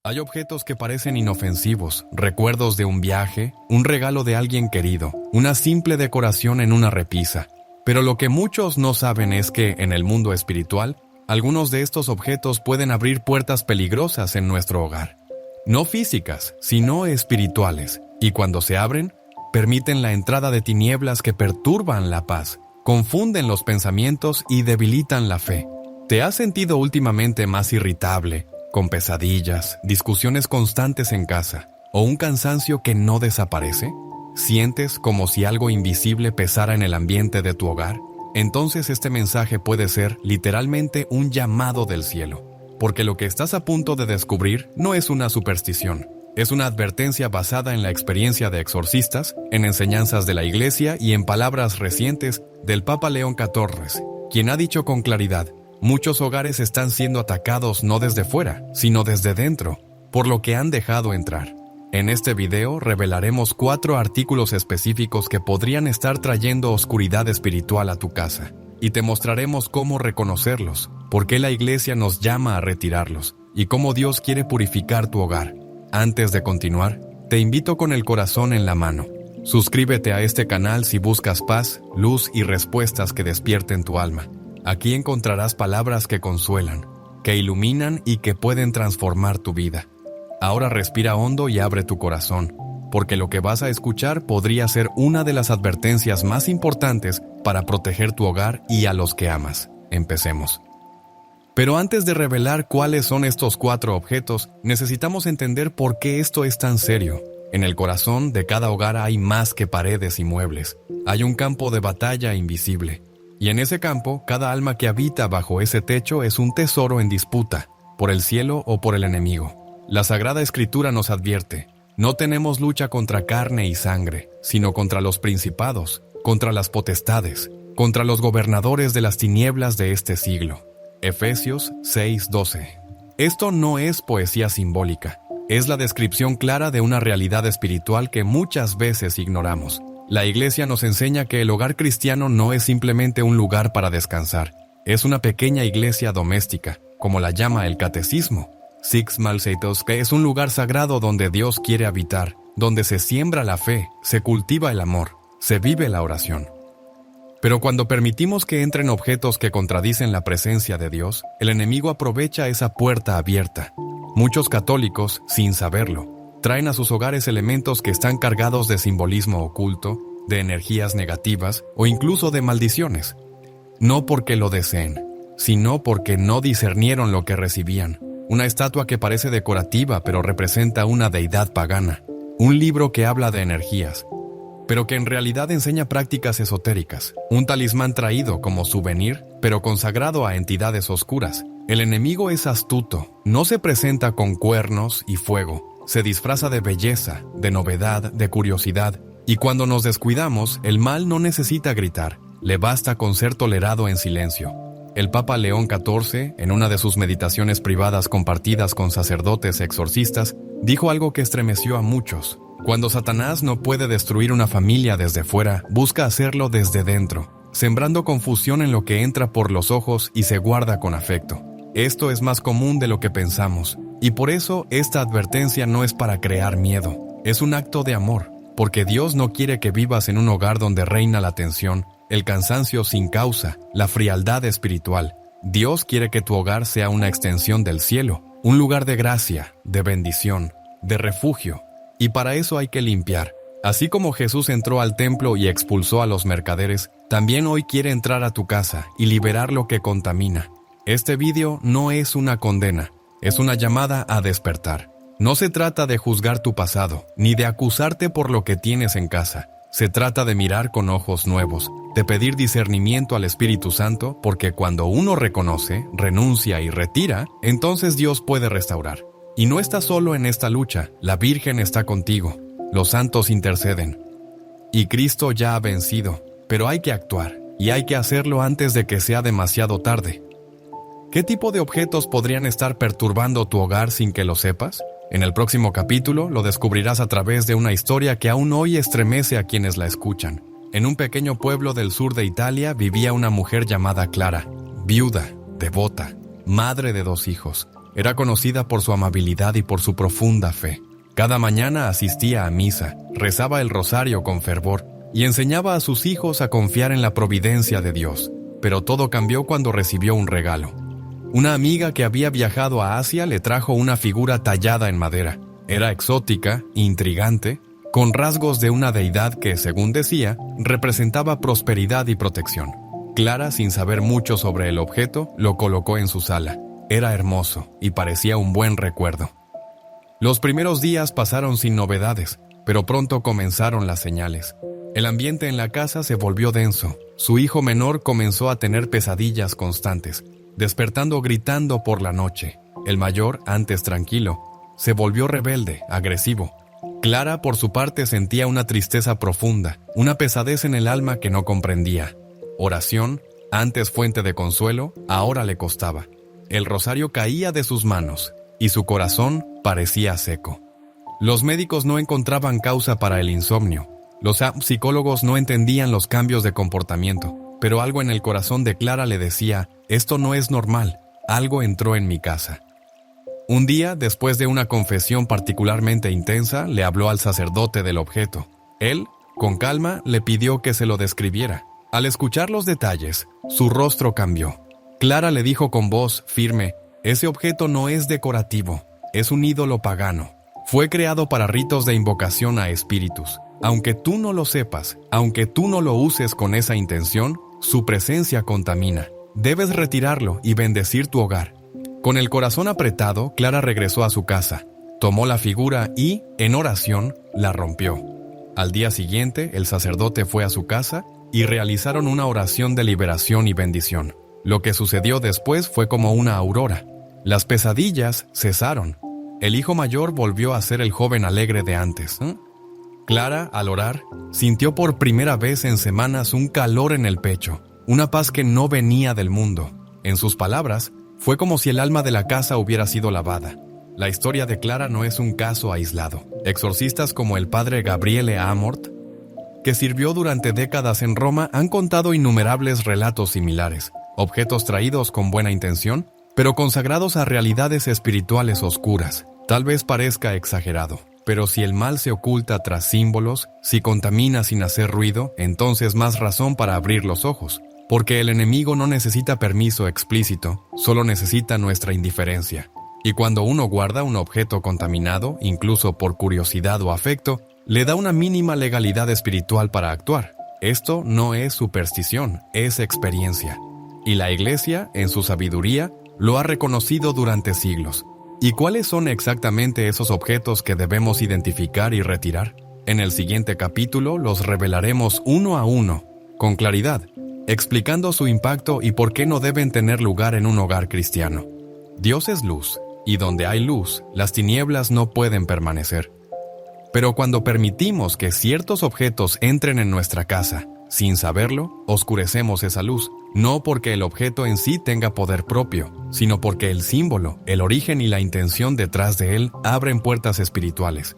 Hay objetos que parecen inofensivos, recuerdos de un viaje, un regalo de alguien querido, una simple decoración en una repisa. Pero lo que muchos no saben es que, en el mundo espiritual, algunos de estos objetos pueden abrir puertas peligrosas en nuestro hogar. No físicas, sino espirituales, y cuando se abren, permiten la entrada de tinieblas que perturban la paz, confunden los pensamientos y debilitan la fe. ¿Te has sentido últimamente más irritable, con pesadillas, discusiones constantes en casa, o un cansancio que no desaparece? ¿Sientes como si algo invisible pesara en el ambiente de tu hogar? Entonces este mensaje puede ser literalmente un llamado del cielo, porque lo que estás a punto de descubrir no es una superstición. Es una advertencia basada en la experiencia de exorcistas, en enseñanzas de la Iglesia y en palabras recientes del Papa León XIV, quien ha dicho con claridad: muchos hogares están siendo atacados no desde fuera, sino desde dentro, por lo que han dejado entrar. En este video revelaremos 4 artículos específicos que podrían estar trayendo oscuridad espiritual a tu casa, y te mostraremos cómo reconocerlos, por qué la Iglesia nos llama a retirarlos, y cómo Dios quiere purificar tu hogar. Antes de continuar, te invito con el corazón en la mano. Suscríbete a este canal si buscas paz, luz y respuestas que despierten tu alma. Aquí encontrarás palabras que consuelan, que iluminan y que pueden transformar tu vida. Ahora respira hondo y abre tu corazón, porque lo que vas a escuchar podría ser una de las advertencias más importantes para proteger tu hogar y a los que amas. Empecemos. Pero antes de revelar cuáles son estos 4 objetos, necesitamos entender por qué esto es tan serio. En el corazón de cada hogar hay más que paredes y muebles. Hay un campo de batalla invisible. Y en ese campo, cada alma que habita bajo ese techo es un tesoro en disputa, por el cielo o por el enemigo. La Sagrada Escritura nos advierte: no tenemos lucha contra carne y sangre, sino contra los principados, contra las potestades, contra los gobernadores de las tinieblas de este siglo. Efesios 6:12. Esto no es poesía simbólica, es la descripción clara de una realidad espiritual que muchas veces ignoramos. La Iglesia nos enseña que el hogar cristiano no es simplemente un lugar para descansar, es una pequeña iglesia doméstica, como la llama el Catecismo. Six Malseitos, que es un lugar sagrado donde Dios quiere habitar, donde se siembra la fe, se cultiva el amor, se vive la oración. Pero cuando permitimos que entren objetos que contradicen la presencia de Dios, el enemigo aprovecha esa puerta abierta. Muchos católicos, sin saberlo, traen a sus hogares elementos que están cargados de simbolismo oculto, de energías negativas o incluso de maldiciones. No porque lo deseen, sino porque no discernieron lo que recibían. Una estatua que parece decorativa pero representa una deidad pagana. Un libro que habla de energías, pero que en realidad enseña prácticas esotéricas. Un talismán traído como souvenir, pero consagrado a entidades oscuras. El enemigo es astuto, no se presenta con cuernos y fuego. Se disfraza de belleza, de novedad, de curiosidad. Y cuando nos descuidamos, el mal no necesita gritar, le basta con ser tolerado en silencio. El Papa León XIV, en una de sus meditaciones privadas compartidas con sacerdotes exorcistas, dijo algo que estremeció a muchos. Cuando Satanás no puede destruir una familia desde fuera, busca hacerlo desde dentro, sembrando confusión en lo que entra por los ojos y se guarda con afecto. Esto es más común de lo que pensamos, y por eso esta advertencia no es para crear miedo, es un acto de amor, porque Dios no quiere que vivas en un hogar donde reina la tensión, el cansancio sin causa, la frialdad espiritual. Dios quiere que tu hogar sea una extensión del cielo, un lugar de gracia, de bendición, de refugio. Y para eso hay que limpiar. Así como Jesús entró al templo y expulsó a los mercaderes, también hoy quiere entrar a tu casa y liberar lo que contamina. Este video no es una condena, es una llamada a despertar. No se trata de juzgar tu pasado, ni de acusarte por lo que tienes en casa. Se trata de mirar con ojos nuevos, de pedir discernimiento al Espíritu Santo, porque cuando uno reconoce, renuncia y retira, entonces Dios puede restaurar. Y no estás solo en esta lucha, la Virgen está contigo, los santos interceden. Y Cristo ya ha vencido, pero hay que actuar, y hay que hacerlo antes de que sea demasiado tarde. ¿Qué tipo de objetos podrían estar perturbando tu hogar sin que lo sepas? En el próximo capítulo lo descubrirás a través de una historia que aún hoy estremece a quienes la escuchan. En un pequeño pueblo del sur de Italia vivía una mujer llamada Clara, viuda, devota, madre de 2 hijos. Era conocida por su amabilidad y por su profunda fe. Cada mañana asistía a misa, rezaba el rosario con fervor y enseñaba a sus hijos a confiar en la providencia de Dios. Pero todo cambió cuando recibió un regalo. Una amiga que había viajado a Asia le trajo una figura tallada en madera. Era exótica, intrigante, con rasgos de una deidad que, según decía, representaba prosperidad y protección. Clara, sin saber mucho sobre el objeto, lo colocó en su sala. Era hermoso y parecía un buen recuerdo. Los primeros días pasaron sin novedades, pero pronto comenzaron las señales. El ambiente en la casa se volvió denso. Su hijo menor comenzó a tener pesadillas constantes, despertando gritando por la noche. El mayor, antes tranquilo, se volvió rebelde, agresivo. Clara, por su parte, sentía una tristeza profunda, una pesadez en el alma que no comprendía. Oración, antes fuente de consuelo, ahora le costaba. El rosario caía de sus manos y su corazón parecía seco. Los médicos no encontraban causa para el insomnio. Los psicólogos no entendían los cambios de comportamiento, pero algo en el corazón de Clara le decía: esto no es normal, algo entró en mi casa. Un día, después de una confesión particularmente intensa, le habló al sacerdote del objeto. Él, con calma, le pidió que se lo describiera. Al escuchar los detalles, su rostro cambió. Clara le dijo con voz firme: ese objeto no es decorativo, es un ídolo pagano. Fue creado para ritos de invocación a espíritus. Aunque tú no lo sepas, aunque tú no lo uses con esa intención, su presencia contamina. Debes retirarlo y bendecir tu hogar. Con el corazón apretado, Clara regresó a su casa. Tomó la figura y, en oración, la rompió. Al día siguiente, el sacerdote fue a su casa y realizaron una oración de liberación y bendición. Lo que sucedió después fue como una aurora. Las pesadillas cesaron. El hijo mayor volvió a ser el joven alegre de antes. Clara, al orar, sintió por primera vez en semanas un calor en el pecho, una paz que no venía del mundo. En sus palabras, fue como si el alma de la casa hubiera sido lavada. La historia de Clara no es un caso aislado. Exorcistas como el padre Gabriele Amort, que sirvió durante décadas en Roma, han contado innumerables relatos similares, objetos traídos con buena intención, pero consagrados a realidades espirituales oscuras. Tal vez parezca exagerado, pero si el mal se oculta tras símbolos, si contamina sin hacer ruido, entonces más razón para abrir los ojos, porque el enemigo no necesita permiso explícito, solo necesita nuestra indiferencia. Y cuando uno guarda un objeto contaminado, incluso por curiosidad o afecto, le da una mínima legalidad espiritual para actuar. Esto no es superstición, es experiencia. Y la Iglesia, en su sabiduría, lo ha reconocido durante siglos. ¿Y cuáles son exactamente esos objetos que debemos identificar y retirar? En el siguiente capítulo los revelaremos uno a uno, con claridad, explicando su impacto y por qué no deben tener lugar en un hogar cristiano. Dios es luz, y donde hay luz, las tinieblas no pueden permanecer. Pero cuando permitimos que ciertos objetos entren en nuestra casa, sin saberlo, oscurecemos esa luz, no porque el objeto en sí tenga poder propio, sino porque el símbolo, el origen y la intención detrás de él abren puertas espirituales.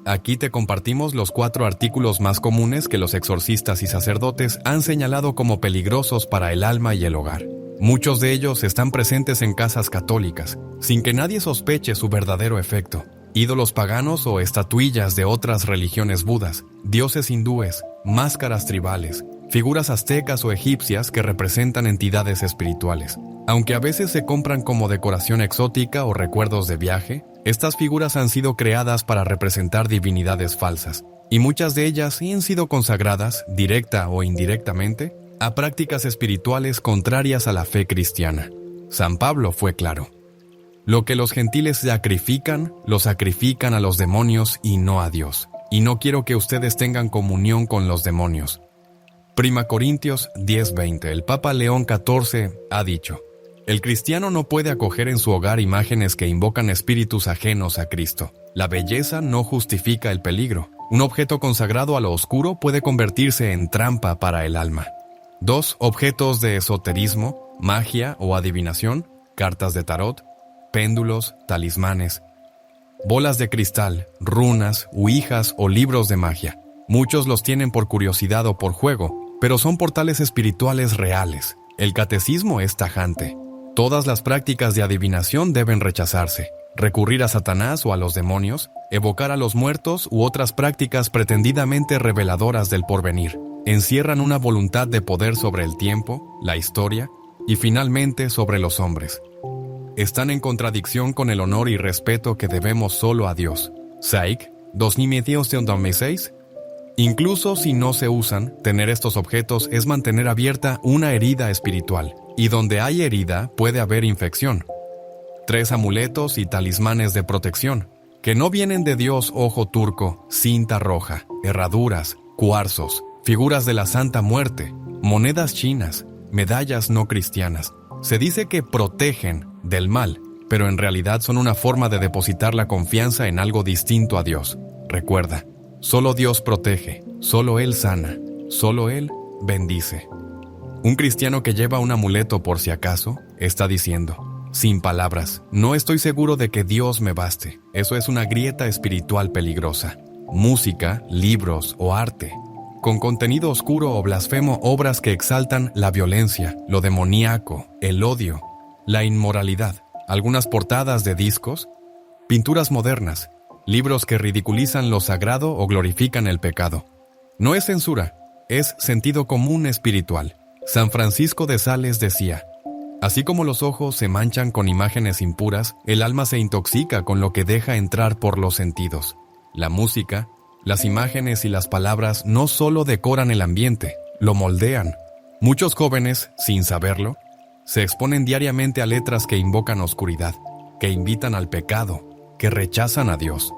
Aquí te compartimos los 4 artículos más comunes que los exorcistas y sacerdotes han señalado como peligrosos para el alma y el hogar. Muchos de ellos están presentes en casas católicas, sin que nadie sospeche su verdadero efecto. Ídolos paganos o estatuillas de otras religiones budas, dioses hindúes, máscaras tribales, figuras aztecas o egipcias que representan entidades espirituales. Aunque a veces se compran como decoración exótica o recuerdos de viaje, estas figuras han sido creadas para representar divinidades falsas, y muchas de ellas han sido consagradas, directa o indirectamente, a prácticas espirituales contrarias a la fe cristiana. San Pablo fue claro. Lo que los gentiles sacrifican, lo sacrifican a los demonios y no a Dios. Y no quiero que ustedes tengan comunión con los demonios. 1 Corintios 10:20. El Papa León XIV ha dicho: el cristiano no puede acoger en su hogar imágenes que invocan espíritus ajenos a Cristo. La belleza no justifica el peligro. Un objeto consagrado a lo oscuro puede convertirse en trampa para el alma. 2. Objetos de esoterismo, magia o adivinación, cartas de tarot, péndulos, talismanes, bolas de cristal, runas, ouijas o libros de magia. Muchos los tienen por curiosidad o por juego, pero son portales espirituales reales. El catecismo es tajante. Todas las prácticas de adivinación deben rechazarse. Recurrir a Satanás o a los demonios, evocar a los muertos u otras prácticas pretendidamente reveladoras del porvenir, encierran una voluntad de poder sobre el tiempo, la historia y finalmente sobre los hombres. Están en contradicción con el honor y respeto que debemos solo a Dios. Psych 2016. Incluso si no se usan, tener estos objetos es mantener abierta una herida espiritual, y donde hay herida puede haber infección. 3 amuletos y talismanes de protección, que no vienen de Dios: ojo turco, cinta roja, herraduras, cuarzos, figuras de la Santa Muerte, monedas chinas, medallas no cristianas. Se dice que protegen del mal, pero en realidad son una forma de depositar la confianza en algo distinto a Dios. Recuerda, solo Dios protege, solo Él sana, solo Él bendice. Un cristiano que lleva un amuleto por si acaso, está diciendo: sin palabras, no estoy seguro de que Dios me baste. Eso es una grieta espiritual peligrosa. Música, libros o arte, con contenido oscuro o blasfemo, obras que exaltan la violencia, lo demoníaco, el odio, la inmoralidad, algunas portadas de discos, pinturas modernas, libros que ridiculizan lo sagrado o glorifican el pecado. No es censura, es sentido común espiritual. San Francisco de Sales decía: así como los ojos se manchan con imágenes impuras, el alma se intoxica con lo que deja entrar por los sentidos. La música, las imágenes y las palabras no solo decoran el ambiente, lo moldean. Muchos jóvenes, sin saberlo, se exponen diariamente a letras que invocan oscuridad, que invitan al pecado, que rechazan a Dios.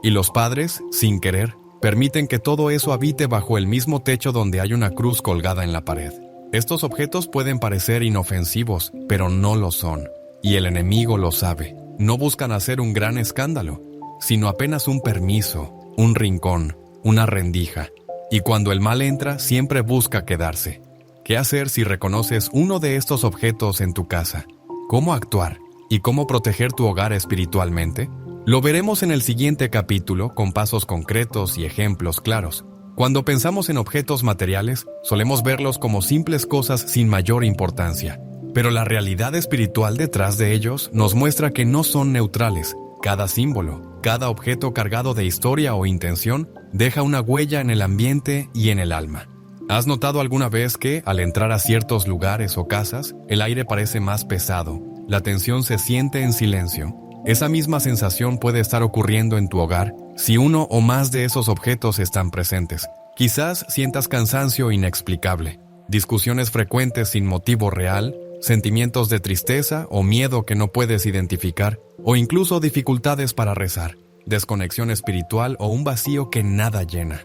Y los padres, sin querer, permiten que todo eso habite bajo el mismo techo donde hay una cruz colgada en la pared. Estos objetos pueden parecer inofensivos, pero no lo son. Y el enemigo lo sabe. No buscan hacer un gran escándalo, sino apenas un permiso, un rincón, una rendija. Y cuando el mal entra, siempre busca quedarse. ¿Qué hacer si reconoces uno de estos objetos en tu casa? ¿Cómo actuar? ¿Y cómo proteger tu hogar espiritualmente? Lo veremos en el siguiente capítulo con pasos concretos y ejemplos claros. Cuando pensamos en objetos materiales, solemos verlos como simples cosas sin mayor importancia. Pero la realidad espiritual detrás de ellos nos muestra que no son neutrales. Cada símbolo, cada objeto cargado de historia o intención, deja una huella en el ambiente y en el alma. ¿Has notado alguna vez que, al entrar a ciertos lugares o casas, el aire parece más pesado, la tensión se siente en silencio? Esa misma sensación puede estar ocurriendo en tu hogar si uno o más de esos objetos están presentes. Quizás sientas cansancio inexplicable, discusiones frecuentes sin motivo real, sentimientos de tristeza o miedo que no puedes identificar, o incluso dificultades para rezar, desconexión espiritual o un vacío que nada llena.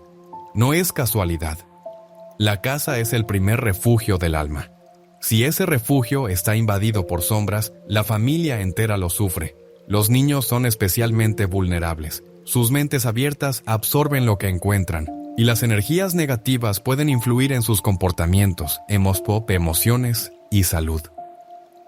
No es casualidad. La casa es el primer refugio del alma. Si ese refugio está invadido por sombras, la familia entera lo sufre. Los niños son especialmente vulnerables. Sus mentes abiertas absorben lo que encuentran, y las energías negativas pueden influir en sus comportamientos, emociones y salud.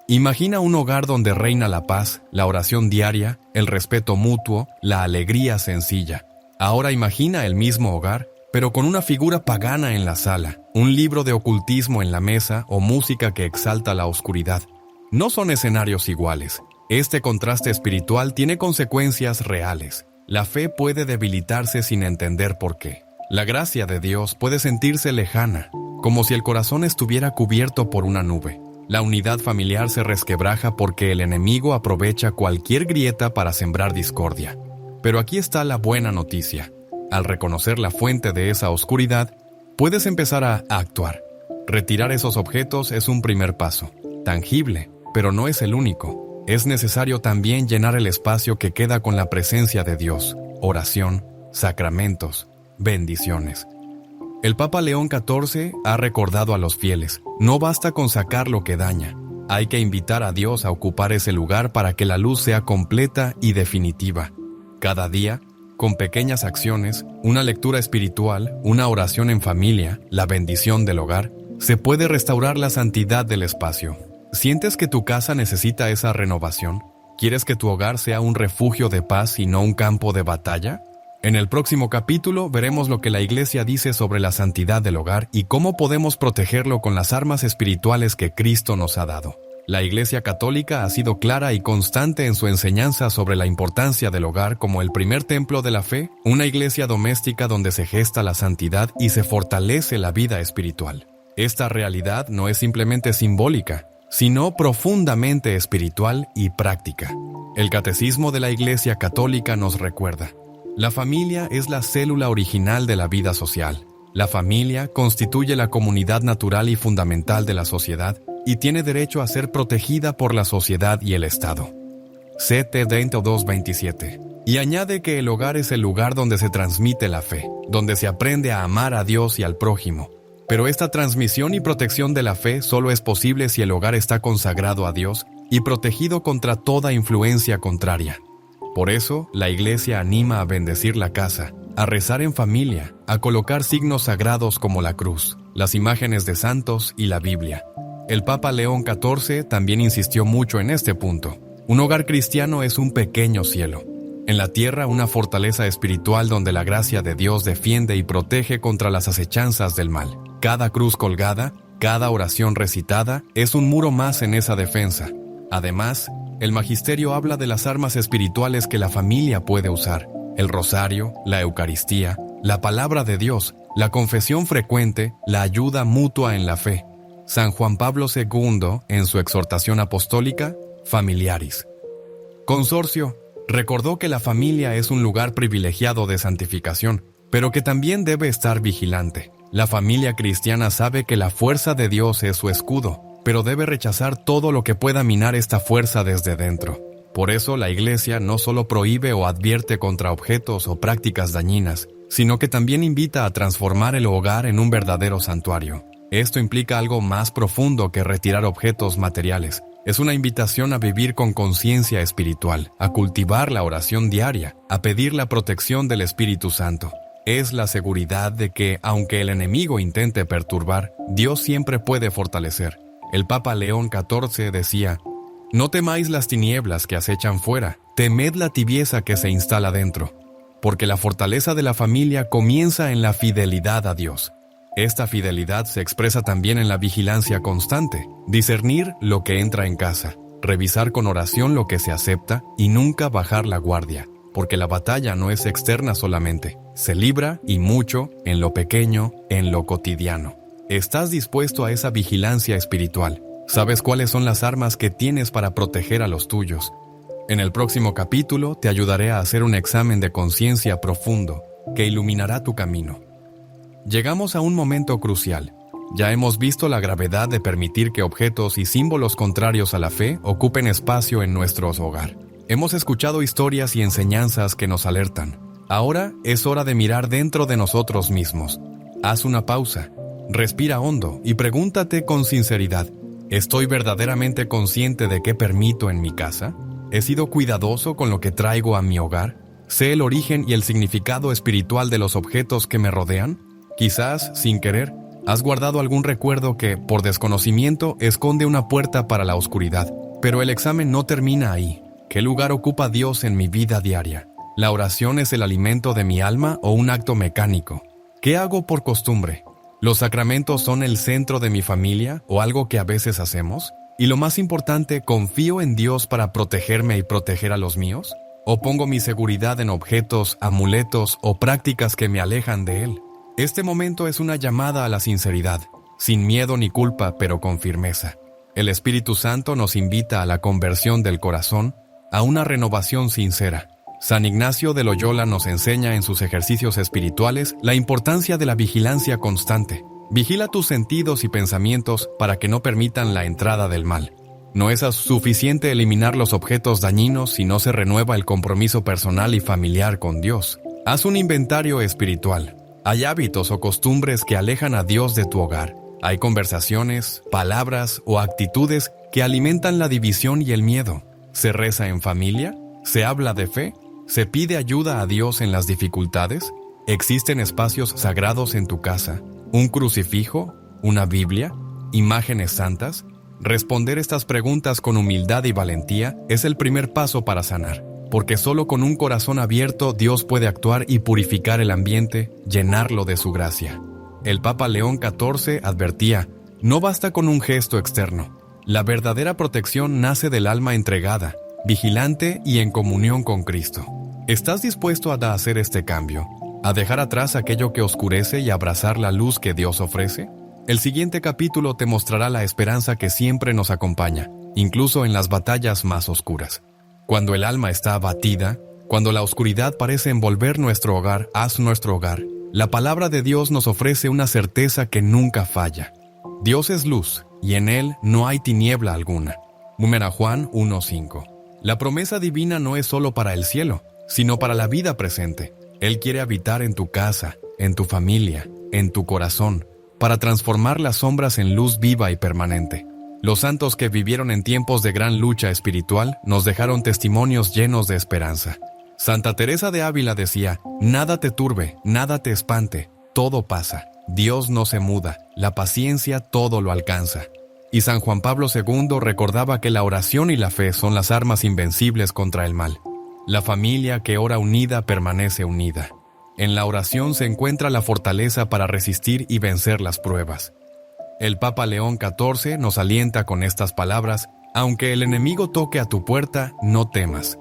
Imagina un hogar donde reina la paz, la oración diaria, el respeto mutuo, la alegría sencilla. Ahora imagina el mismo hogar, pero con una figura pagana en la sala, un libro de ocultismo en la mesa o música que exalta la oscuridad. No son escenarios iguales. Este contraste espiritual tiene consecuencias reales. La fe puede debilitarse sin entender por qué. La gracia de Dios puede sentirse lejana, como si el corazón estuviera cubierto por una nube. La unidad familiar se resquebraja porque el enemigo aprovecha cualquier grieta para sembrar discordia. Pero aquí está la buena noticia. Al reconocer la fuente de esa oscuridad, puedes empezar a actuar. Retirar esos objetos es un primer paso, tangible, pero no es el único. Es necesario también llenar el espacio que queda con la presencia de Dios, oración, sacramentos, bendiciones. El Papa León XIV ha recordado a los fieles: no basta con sacar lo que daña, hay que invitar a Dios a ocupar ese lugar para que la luz sea completa y definitiva. Cada día, con pequeñas acciones, una lectura espiritual, una oración en familia, la bendición del hogar, se puede restaurar la santidad del espacio. ¿Sientes que tu casa necesita esa renovación? ¿Quieres que tu hogar sea un refugio de paz y no un campo de batalla? En el próximo capítulo veremos lo que la Iglesia dice sobre la santidad del hogar y cómo podemos protegerlo con las armas espirituales que Cristo nos ha dado. La Iglesia Católica ha sido clara y constante en su enseñanza sobre la importancia del hogar como el primer templo de la fe, una iglesia doméstica donde se gesta la santidad y se fortalece la vida espiritual. Esta realidad no es simplemente simbólica, sino profundamente espiritual y práctica. El Catecismo de la Iglesia Católica nos recuerda: la familia es la célula original de la vida social. La familia constituye la comunidad natural y fundamental de la sociedad y tiene derecho a ser protegida por la sociedad y el Estado. Ct. 22:27. Y añade que el hogar es el lugar donde se transmite la fe, donde se aprende a amar a Dios y al prójimo. Pero esta transmisión y protección de la fe solo es posible si el hogar está consagrado a Dios y protegido contra toda influencia contraria. Por eso, la Iglesia anima a bendecir la casa, a rezar en familia, a colocar signos sagrados como la cruz, las imágenes de santos y la Biblia. El Papa León XIV también insistió mucho en este punto. Un hogar cristiano es un pequeño cielo. En la tierra, una fortaleza espiritual donde la gracia de Dios defiende y protege contra las acechanzas del mal. Cada cruz colgada, cada oración recitada, es un muro más en esa defensa. Además, el magisterio habla de las armas espirituales que la familia puede usar: el rosario, la Eucaristía, la palabra de Dios, la confesión frecuente, la ayuda mutua en la fe. San Juan Pablo II, en su exhortación apostólica, Familiaris Consortio, recordó que la familia es un lugar privilegiado de santificación, pero que también debe estar vigilante. La familia cristiana sabe que la fuerza de Dios es su escudo, pero debe rechazar todo lo que pueda minar esta fuerza desde dentro. Por eso la Iglesia no solo prohíbe o advierte contra objetos o prácticas dañinas, sino que también invita a transformar el hogar en un verdadero santuario. Esto implica algo más profundo que retirar objetos materiales. Es una invitación a vivir con conciencia espiritual, a cultivar la oración diaria, a pedir la protección del Espíritu Santo. Es la seguridad de que, aunque el enemigo intente perturbar, Dios siempre puede fortalecer. El Papa León XIV decía: «No temáis las tinieblas que acechan fuera, temed la tibieza que se instala dentro, porque la fortaleza de la familia comienza en la fidelidad a Dios». Esta fidelidad se expresa también en la vigilancia constante, discernir lo que entra en casa, revisar con oración lo que se acepta y nunca bajar la guardia, porque la batalla no es externa solamente, se libra y mucho en lo pequeño, en lo cotidiano. ¿Estás dispuesto a esa vigilancia espiritual? ¿Sabes cuáles son las armas que tienes para proteger a los tuyos? En el próximo capítulo te ayudaré a hacer un examen de conciencia profundo que iluminará tu camino. Llegamos a un momento crucial. Ya hemos visto la gravedad de permitir que objetos y símbolos contrarios a la fe ocupen espacio en nuestro hogar. Hemos escuchado historias y enseñanzas que nos alertan. Ahora es hora de mirar dentro de nosotros mismos. Haz una pausa, respira hondo y pregúntate con sinceridad: ¿estoy verdaderamente consciente de qué permito en mi casa? ¿He sido cuidadoso con lo que traigo a mi hogar? ¿Sé el origen y el significado espiritual de los objetos que me rodean? Quizás, sin querer, has guardado algún recuerdo que, por desconocimiento, esconde una puerta para la oscuridad. Pero el examen no termina ahí. ¿Qué lugar ocupa Dios en mi vida diaria? ¿La oración es el alimento de mi alma o un acto mecánico? ¿Qué hago por costumbre? ¿Los sacramentos son el centro de mi familia o algo que a veces hacemos? Y lo más importante, ¿confío en Dios para protegerme y proteger a los míos? ¿O pongo mi seguridad en objetos, amuletos o prácticas que me alejan de Él? Este momento es una llamada a la sinceridad, sin miedo ni culpa, pero con firmeza. El Espíritu Santo nos invita a la conversión del corazón, a una renovación sincera. San Ignacio de Loyola nos enseña en sus ejercicios espirituales la importancia de la vigilancia constante. Vigila tus sentidos y pensamientos para que no permitan la entrada del mal. No es suficiente eliminar los objetos dañinos si no se renueva el compromiso personal y familiar con Dios. Haz un inventario espiritual. Hay hábitos o costumbres que alejan a Dios de tu hogar. Hay conversaciones, palabras o actitudes que alimentan la división y el miedo. ¿Se reza en familia? ¿Se habla de fe? ¿Se pide ayuda a Dios en las dificultades? ¿Existen espacios sagrados en tu casa? ¿Un crucifijo? ¿Una Biblia? ¿Imágenes santas? Responder estas preguntas con humildad y valentía es el primer paso para sanar, porque solo con un corazón abierto Dios puede actuar y purificar el ambiente, llenarlo de su gracia. El Papa León XIV advertía: no basta con un gesto externo. La verdadera protección nace del alma entregada, vigilante y en comunión con Cristo. ¿Estás dispuesto a hacer este cambio? ¿A dejar atrás aquello que oscurece y abrazar la luz que Dios ofrece? El siguiente capítulo te mostrará la esperanza que siempre nos acompaña, incluso en las batallas más oscuras. Cuando el alma está abatida, cuando la oscuridad parece envolver nuestro hogar, haz nuestro hogar. La palabra de Dios nos ofrece una certeza que nunca falla. Dios es luz, y en Él no hay tiniebla alguna. Juan 1:5. La promesa divina no es solo para el cielo, sino para la vida presente. Él quiere habitar en tu casa, en tu familia, en tu corazón, para transformar las sombras en luz viva y permanente. Los santos que vivieron en tiempos de gran lucha espiritual nos dejaron testimonios llenos de esperanza. Santa Teresa de Ávila decía: nada te turbe, nada te espante, todo pasa. Dios no se muda, la paciencia todo lo alcanza. Y San Juan Pablo II recordaba que la oración y la fe son las armas invencibles contra el mal. La familia que ora unida permanece unida. En la oración se encuentra la fortaleza para resistir y vencer las pruebas. El Papa León XIV nos alienta con estas palabras: aunque el enemigo toque a tu puerta, no temas.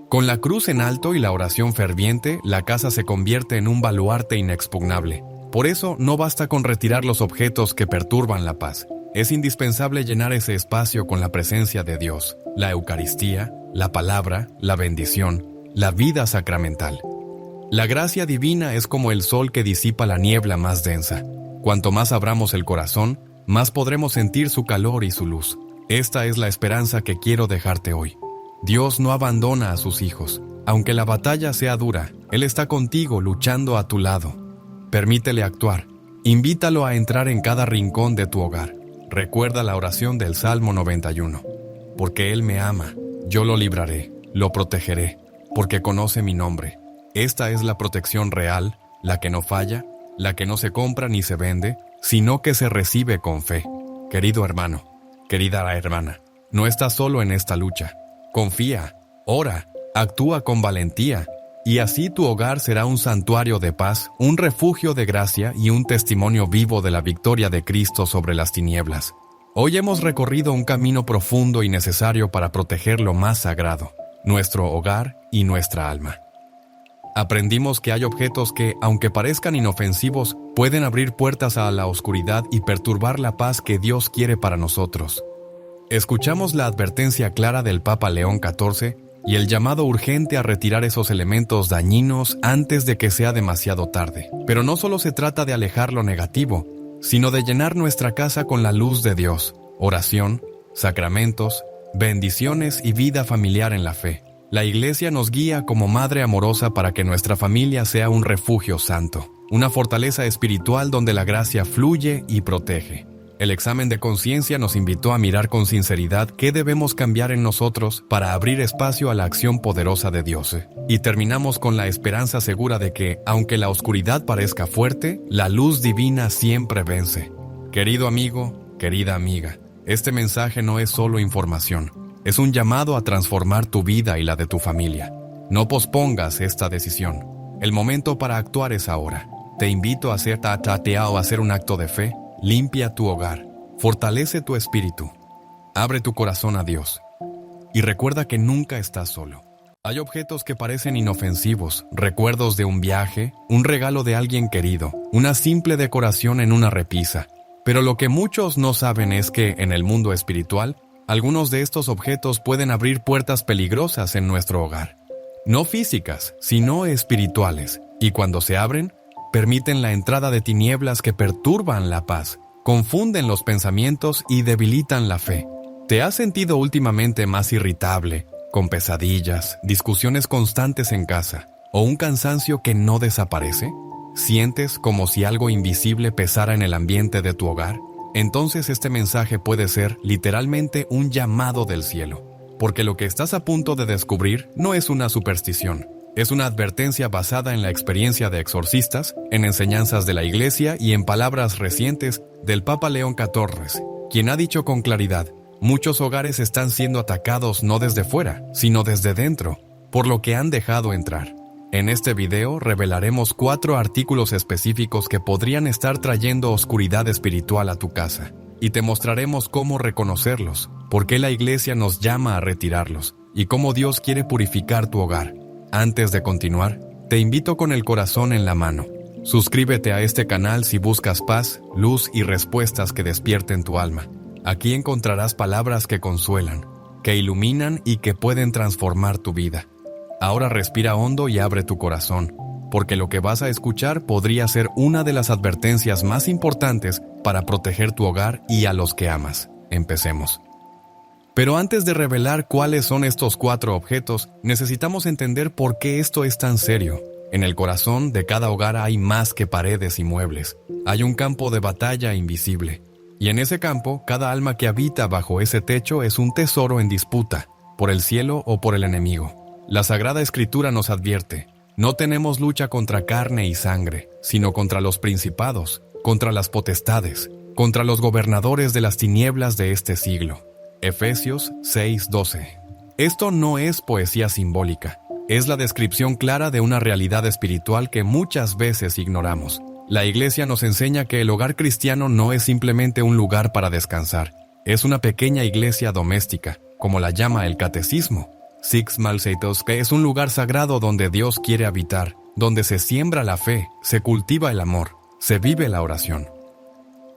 Con la cruz en alto y la oración ferviente, la casa se convierte en un baluarte inexpugnable. Por eso no basta con retirar los objetos que perturban la paz. Es indispensable llenar ese espacio con la presencia de Dios, la Eucaristía, la palabra, la bendición, la vida sacramental. La gracia divina es como el sol que disipa la niebla más densa. Cuanto más abramos el corazón, más podremos sentir su calor y su luz. Esta es la esperanza que quiero dejarte hoy. Dios no abandona a sus hijos. Aunque la batalla sea dura, Él está contigo luchando a tu lado. Permítele actuar. Invítalo a entrar en cada rincón de tu hogar. Recuerda la oración del Salmo 91. Porque Él me ama, yo lo libraré, lo protegeré, porque conoce mi nombre. Esta es la protección real, la que no falla, la que no se compra ni se vende, sino que se recibe con fe. Querido hermano, querida hermana, no estás solo en esta lucha. Confía, ora, actúa con valentía, y así tu hogar será un santuario de paz, un refugio de gracia y un testimonio vivo de la victoria de Cristo sobre las tinieblas. Hoy hemos recorrido un camino profundo y necesario para proteger lo más sagrado, nuestro hogar y nuestra alma. Aprendimos que hay objetos que, aunque parezcan inofensivos, pueden abrir puertas a la oscuridad y perturbar la paz que Dios quiere para nosotros. Escuchamos la advertencia clara del Papa León XIV y el llamado urgente a retirar esos elementos dañinos antes de que sea demasiado tarde. Pero no solo se trata de alejar lo negativo, sino de llenar nuestra casa con la luz de Dios, oración, sacramentos, bendiciones y vida familiar en la fe. La Iglesia nos guía como madre amorosa para que nuestra familia sea un refugio santo, una fortaleza espiritual donde la gracia fluye y protege. El examen de conciencia nos invitó a mirar con sinceridad qué debemos cambiar en nosotros para abrir espacio a la acción poderosa de Dios. Y terminamos con la esperanza segura de que, aunque la oscuridad parezca fuerte, la luz divina siempre vence. Querido amigo, querida amiga, este mensaje no es solo información, es un llamado a transformar tu vida y la de tu familia. No pospongas esta decisión. El momento para actuar es ahora. Te invito a hacer un acto de fe. Limpia tu hogar, fortalece tu espíritu, abre tu corazón a Dios y recuerda que nunca estás solo. Hay objetos que parecen inofensivos, recuerdos de un viaje, un regalo de alguien querido, una simple decoración en una repisa. Pero lo que muchos no saben es que, en el mundo espiritual, algunos de estos objetos pueden abrir puertas peligrosas en nuestro hogar. No físicas, sino espirituales, y cuando se abren, permiten la entrada de tinieblas que perturban la paz, confunden los pensamientos y debilitan la fe. ¿Te has sentido últimamente más irritable, con pesadillas, discusiones constantes en casa, o un cansancio que no desaparece? ¿Sientes como si algo invisible pesara en el ambiente de tu hogar? Entonces este mensaje puede ser literalmente un llamado del cielo, porque lo que estás a punto de descubrir no es una superstición. Es una advertencia basada en la experiencia de exorcistas, en enseñanzas de la Iglesia y en palabras recientes del Papa León XIV, quien ha dicho con claridad: muchos hogares están siendo atacados no desde fuera, sino desde dentro, por lo que han dejado entrar. En este video revelaremos 4 artículos específicos que podrían estar trayendo oscuridad espiritual a tu casa. y te mostraremos cómo reconocerlos, por qué la iglesia nos llama a retirarlos y cómo Dios quiere purificar tu hogar. Antes de continuar, te invito con el corazón en la mano. Suscríbete a este canal si buscas paz, luz y respuestas que despierten tu alma. Aquí encontrarás palabras que consuelan, que iluminan y que pueden transformar tu vida. Ahora respira hondo y abre tu corazón, porque lo que vas a escuchar podría ser una de las advertencias más importantes para proteger tu hogar y a los que amas. Empecemos. Pero antes de revelar cuáles son estos 4 objetos, necesitamos entender por qué esto es tan serio. En el corazón de cada hogar hay más que paredes y muebles. Hay un campo de batalla invisible. Y en ese campo, cada alma que habita bajo ese techo es un tesoro en disputa, por el cielo o por el enemigo. La Sagrada Escritura nos advierte: no tenemos lucha contra carne y sangre, sino contra los principados, contra las potestades, contra los gobernadores de las tinieblas de este siglo. Efesios 6:12. Esto no es poesía simbólica, es la descripción clara de una realidad espiritual que muchas veces ignoramos. La Iglesia nos enseña que el hogar cristiano no es simplemente un lugar para descansar, es una pequeña iglesia doméstica, como la llama el Catecismo. Six Malseitos, que es un lugar sagrado donde Dios quiere habitar, donde se siembra la fe, se cultiva el amor, se vive la oración.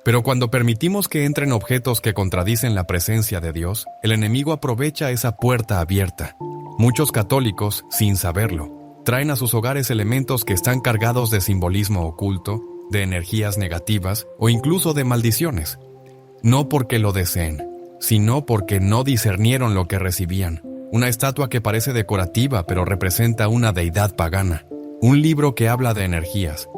Pero cuando permitimos que entren objetos que contradicen la presencia de Dios, el enemigo aprovecha esa puerta abierta. Muchos católicos, sin saberlo, traen a sus hogares elementos que están cargados de simbolismo oculto, de energías negativas o incluso de maldiciones. No porque lo deseen, sino porque no discernieron lo que recibían. Una estatua que parece decorativa pero representa una deidad pagana. Un libro que habla de energías,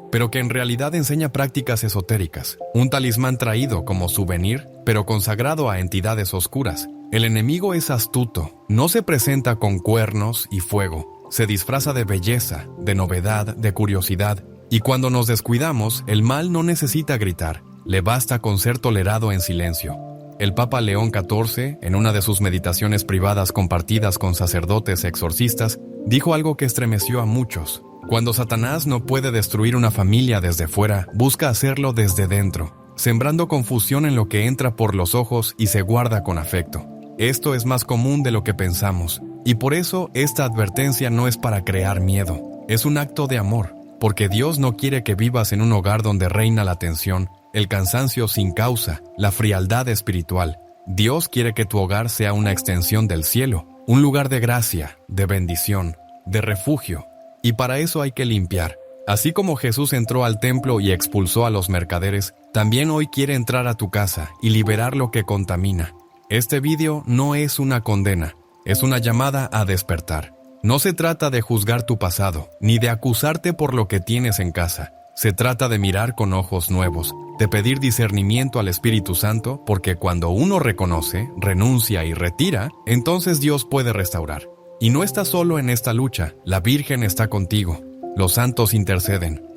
pero que en realidad enseña prácticas esotéricas. Un talismán traído como souvenir, pero consagrado a entidades oscuras. El enemigo es astuto, no se presenta con cuernos y fuego. Se disfraza de belleza, de novedad, de curiosidad, y cuando nos descuidamos, el mal no necesita gritar, le basta con ser tolerado en silencio. El Papa León XIV, en una de sus meditaciones privadas compartidas con sacerdotes exorcistas, dijo algo que estremeció a muchos. Cuando Satanás no puede destruir una familia desde fuera, busca hacerlo desde dentro, sembrando confusión en lo que entra por los ojos y se guarda con afecto. Esto es más común de lo que pensamos. Y por eso esta advertencia no es para crear miedo, es un acto de amor, porque Dios no quiere que vivas en un hogar donde reina la tensión, el cansancio sin causa, la frialdad espiritual. Dios quiere que tu hogar sea una extensión del cielo, un lugar de gracia, de bendición, de refugio, y para eso hay que limpiar. Así como Jesús entró al templo y expulsó a los mercaderes, también hoy quiere entrar a tu casa y liberar lo que contamina. Este vídeo no es una condena. Es una llamada a despertar. No se trata de juzgar tu pasado, ni de acusarte por lo que tienes en casa. Se trata de mirar con ojos nuevos, de pedir discernimiento al Espíritu Santo, porque cuando uno reconoce, renuncia y retira, entonces Dios puede restaurar. Y no estás solo en esta lucha, la Virgen está contigo, los santos interceden.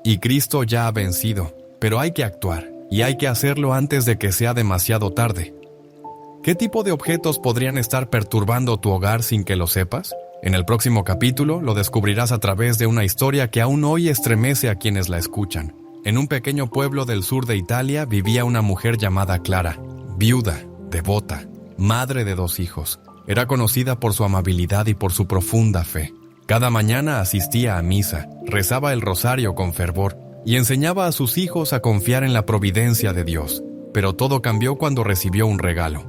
Y Cristo ya ha vencido, pero hay que actuar, y hay que hacerlo antes de que sea demasiado tarde. ¿Qué tipo de objetos podrían estar perturbando tu hogar sin que lo sepas? En el próximo capítulo lo descubrirás a través de una historia que aún hoy estremece a quienes la escuchan. En un pequeño pueblo del sur de Italia vivía una mujer llamada Clara, viuda, devota, madre de 2 hijos. Era conocida por su amabilidad y por su profunda fe. Cada mañana asistía a misa, rezaba el rosario con fervor y enseñaba a sus hijos a confiar en la providencia de Dios. Pero todo cambió cuando recibió un regalo.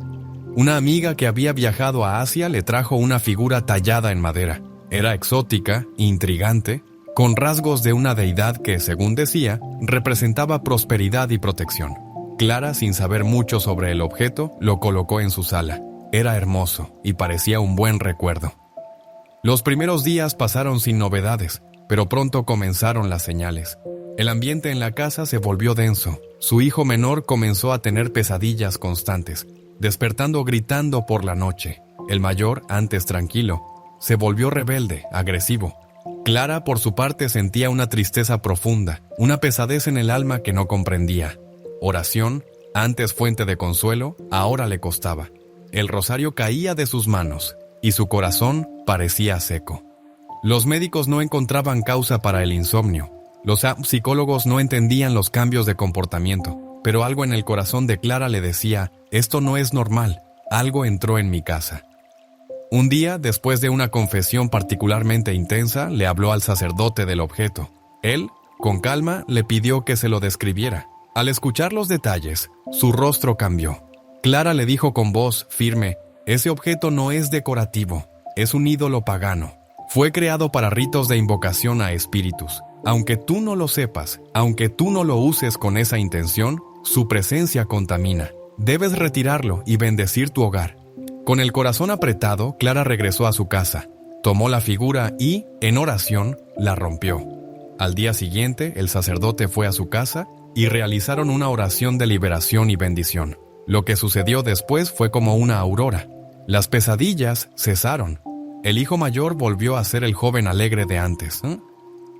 Una amiga que había viajado a Asia le trajo una figura tallada en madera. Era exótica, intrigante, con rasgos de una deidad que, según decía, representaba prosperidad y protección. Clara, sin saber mucho sobre el objeto, lo colocó en su sala. Era hermoso y parecía un buen recuerdo. Los primeros días pasaron sin novedades, pero pronto comenzaron las señales. El ambiente en la casa se volvió denso. Su hijo menor comenzó a tener pesadillas constantes, despertando gritando por la noche. El mayor, antes tranquilo, se volvió rebelde, agresivo. Clara, por su parte, sentía una tristeza profunda, una pesadez en el alma que no comprendía. Oración, antes fuente de consuelo, ahora le costaba. El rosario caía de sus manos, y su corazón parecía seco. Los médicos no encontraban causa para el insomnio. Los psicólogos no entendían los cambios de comportamiento, pero algo en el corazón de Clara le decía, esto no es normal, algo entró en mi casa. Un día, después de una confesión particularmente intensa, le habló al sacerdote del objeto. Él, con calma, le pidió que se lo describiera. Al escuchar los detalles, su rostro cambió. Clara le dijo con voz firme, ese objeto no es decorativo, es un ídolo pagano. Fue creado para ritos de invocación a espíritus. Aunque tú no lo sepas, aunque tú no lo uses con esa intención, su presencia contamina. Debes retirarlo y bendecir tu hogar. Con el corazón apretado, Clara regresó a su casa, tomó la figura y, en oración, la rompió. Al día siguiente, el sacerdote fue a su casa y realizaron una oración de liberación y bendición. Lo que sucedió después fue como una aurora. Las pesadillas cesaron. El hijo mayor volvió a ser el joven alegre de antes.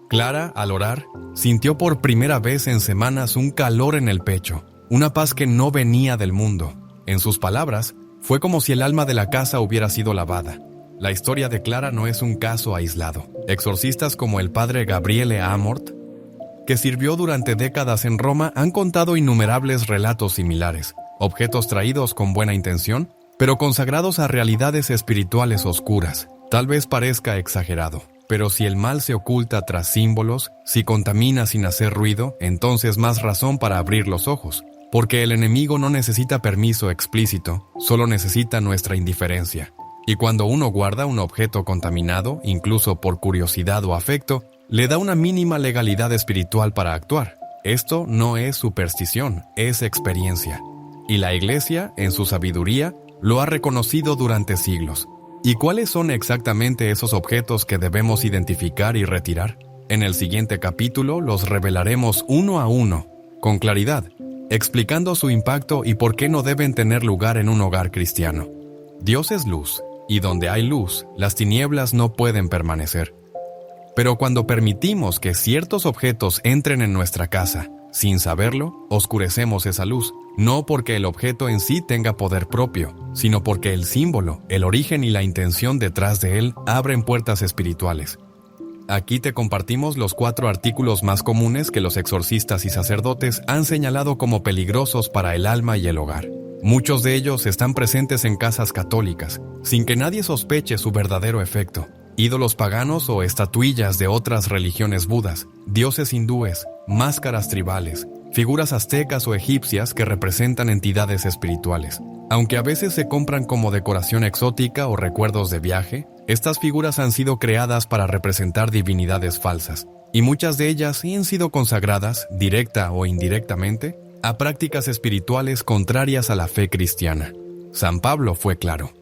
Clara, al orar, sintió por primera vez en semanas un calor en el pecho, una paz que no venía del mundo. En sus palabras, fue como si el alma de la casa hubiera sido lavada. La historia de Clara no es un caso aislado. Exorcistas como el padre Gabriele Amort, que sirvió durante décadas en Roma, han contado innumerables relatos similares, objetos traídos con buena intención, pero consagrados a realidades espirituales oscuras. Tal vez parezca exagerado, pero si el mal se oculta tras símbolos, si contamina sin hacer ruido, entonces más razón para abrir los ojos. Porque el enemigo no necesita permiso explícito, solo necesita nuestra indiferencia. Y cuando uno guarda un objeto contaminado, incluso por curiosidad o afecto, le da una mínima legalidad espiritual para actuar. Esto no es superstición, es experiencia. Y la Iglesia, en su sabiduría, lo ha reconocido durante siglos. ¿Y cuáles son exactamente esos objetos que debemos identificar y retirar? En el siguiente capítulo los revelaremos uno a uno, con claridad, explicando su impacto y por qué no deben tener lugar en un hogar cristiano. Dios es luz, y donde hay luz, las tinieblas no pueden permanecer. Pero cuando permitimos que ciertos objetos entren en nuestra casa, sin saberlo, oscurecemos esa luz, no porque el objeto en sí tenga poder propio, sino porque el símbolo, el origen y la intención detrás de él abren puertas espirituales. Aquí te compartimos los 4 artículos más comunes que los exorcistas y sacerdotes han señalado como peligrosos para el alma y el hogar. Muchos de ellos están presentes en casas católicas, sin que nadie sospeche su verdadero efecto. Ídolos paganos o estatuillas de otras religiones budas, dioses hindúes, máscaras tribales, figuras aztecas o egipcias que representan entidades espirituales. Aunque a veces se compran como decoración exótica o recuerdos de viaje, estas figuras han sido creadas para representar divinidades falsas, y muchas de ellas han sido consagradas, directa o indirectamente, a prácticas espirituales contrarias a la fe cristiana. San Pablo fue claro.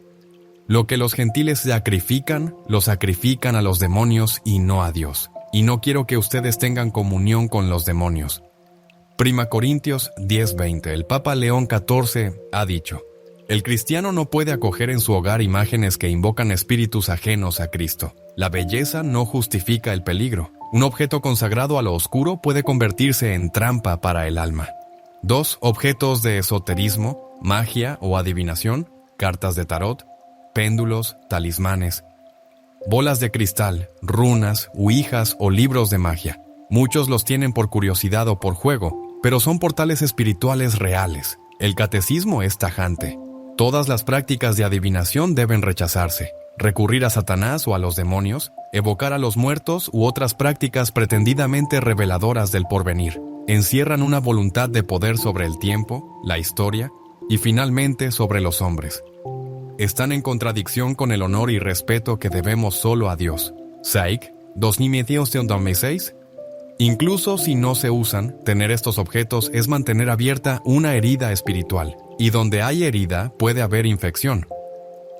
Lo que los gentiles sacrifican, lo sacrifican a los demonios y no a Dios. Y no quiero que ustedes tengan comunión con los demonios. 1 Corintios 10:20. El Papa León XIV ha dicho: el cristiano no puede acoger en su hogar imágenes que invocan espíritus ajenos a Cristo. La belleza no justifica el peligro. Un objeto consagrado a lo oscuro puede convertirse en trampa para el alma. 2. Objetos de esoterismo, magia o adivinación, cartas de tarot, péndulos, talismanes, bolas de cristal, runas, ouijas o libros de magia. Muchos los tienen por curiosidad o por juego, pero son portales espirituales reales. El catecismo es tajante. Todas las prácticas de adivinación deben rechazarse. Recurrir a Satanás o a los demonios, evocar a los muertos u otras prácticas pretendidamente reveladoras del porvenir, encierran una voluntad de poder sobre el tiempo, la historia y finalmente sobre los hombres. Están en contradicción con el honor y respeto que debemos solo a Dios. Psych, 2016. Incluso si no se usan, tener estos objetos es mantener abierta una herida espiritual, y donde hay herida puede haber infección.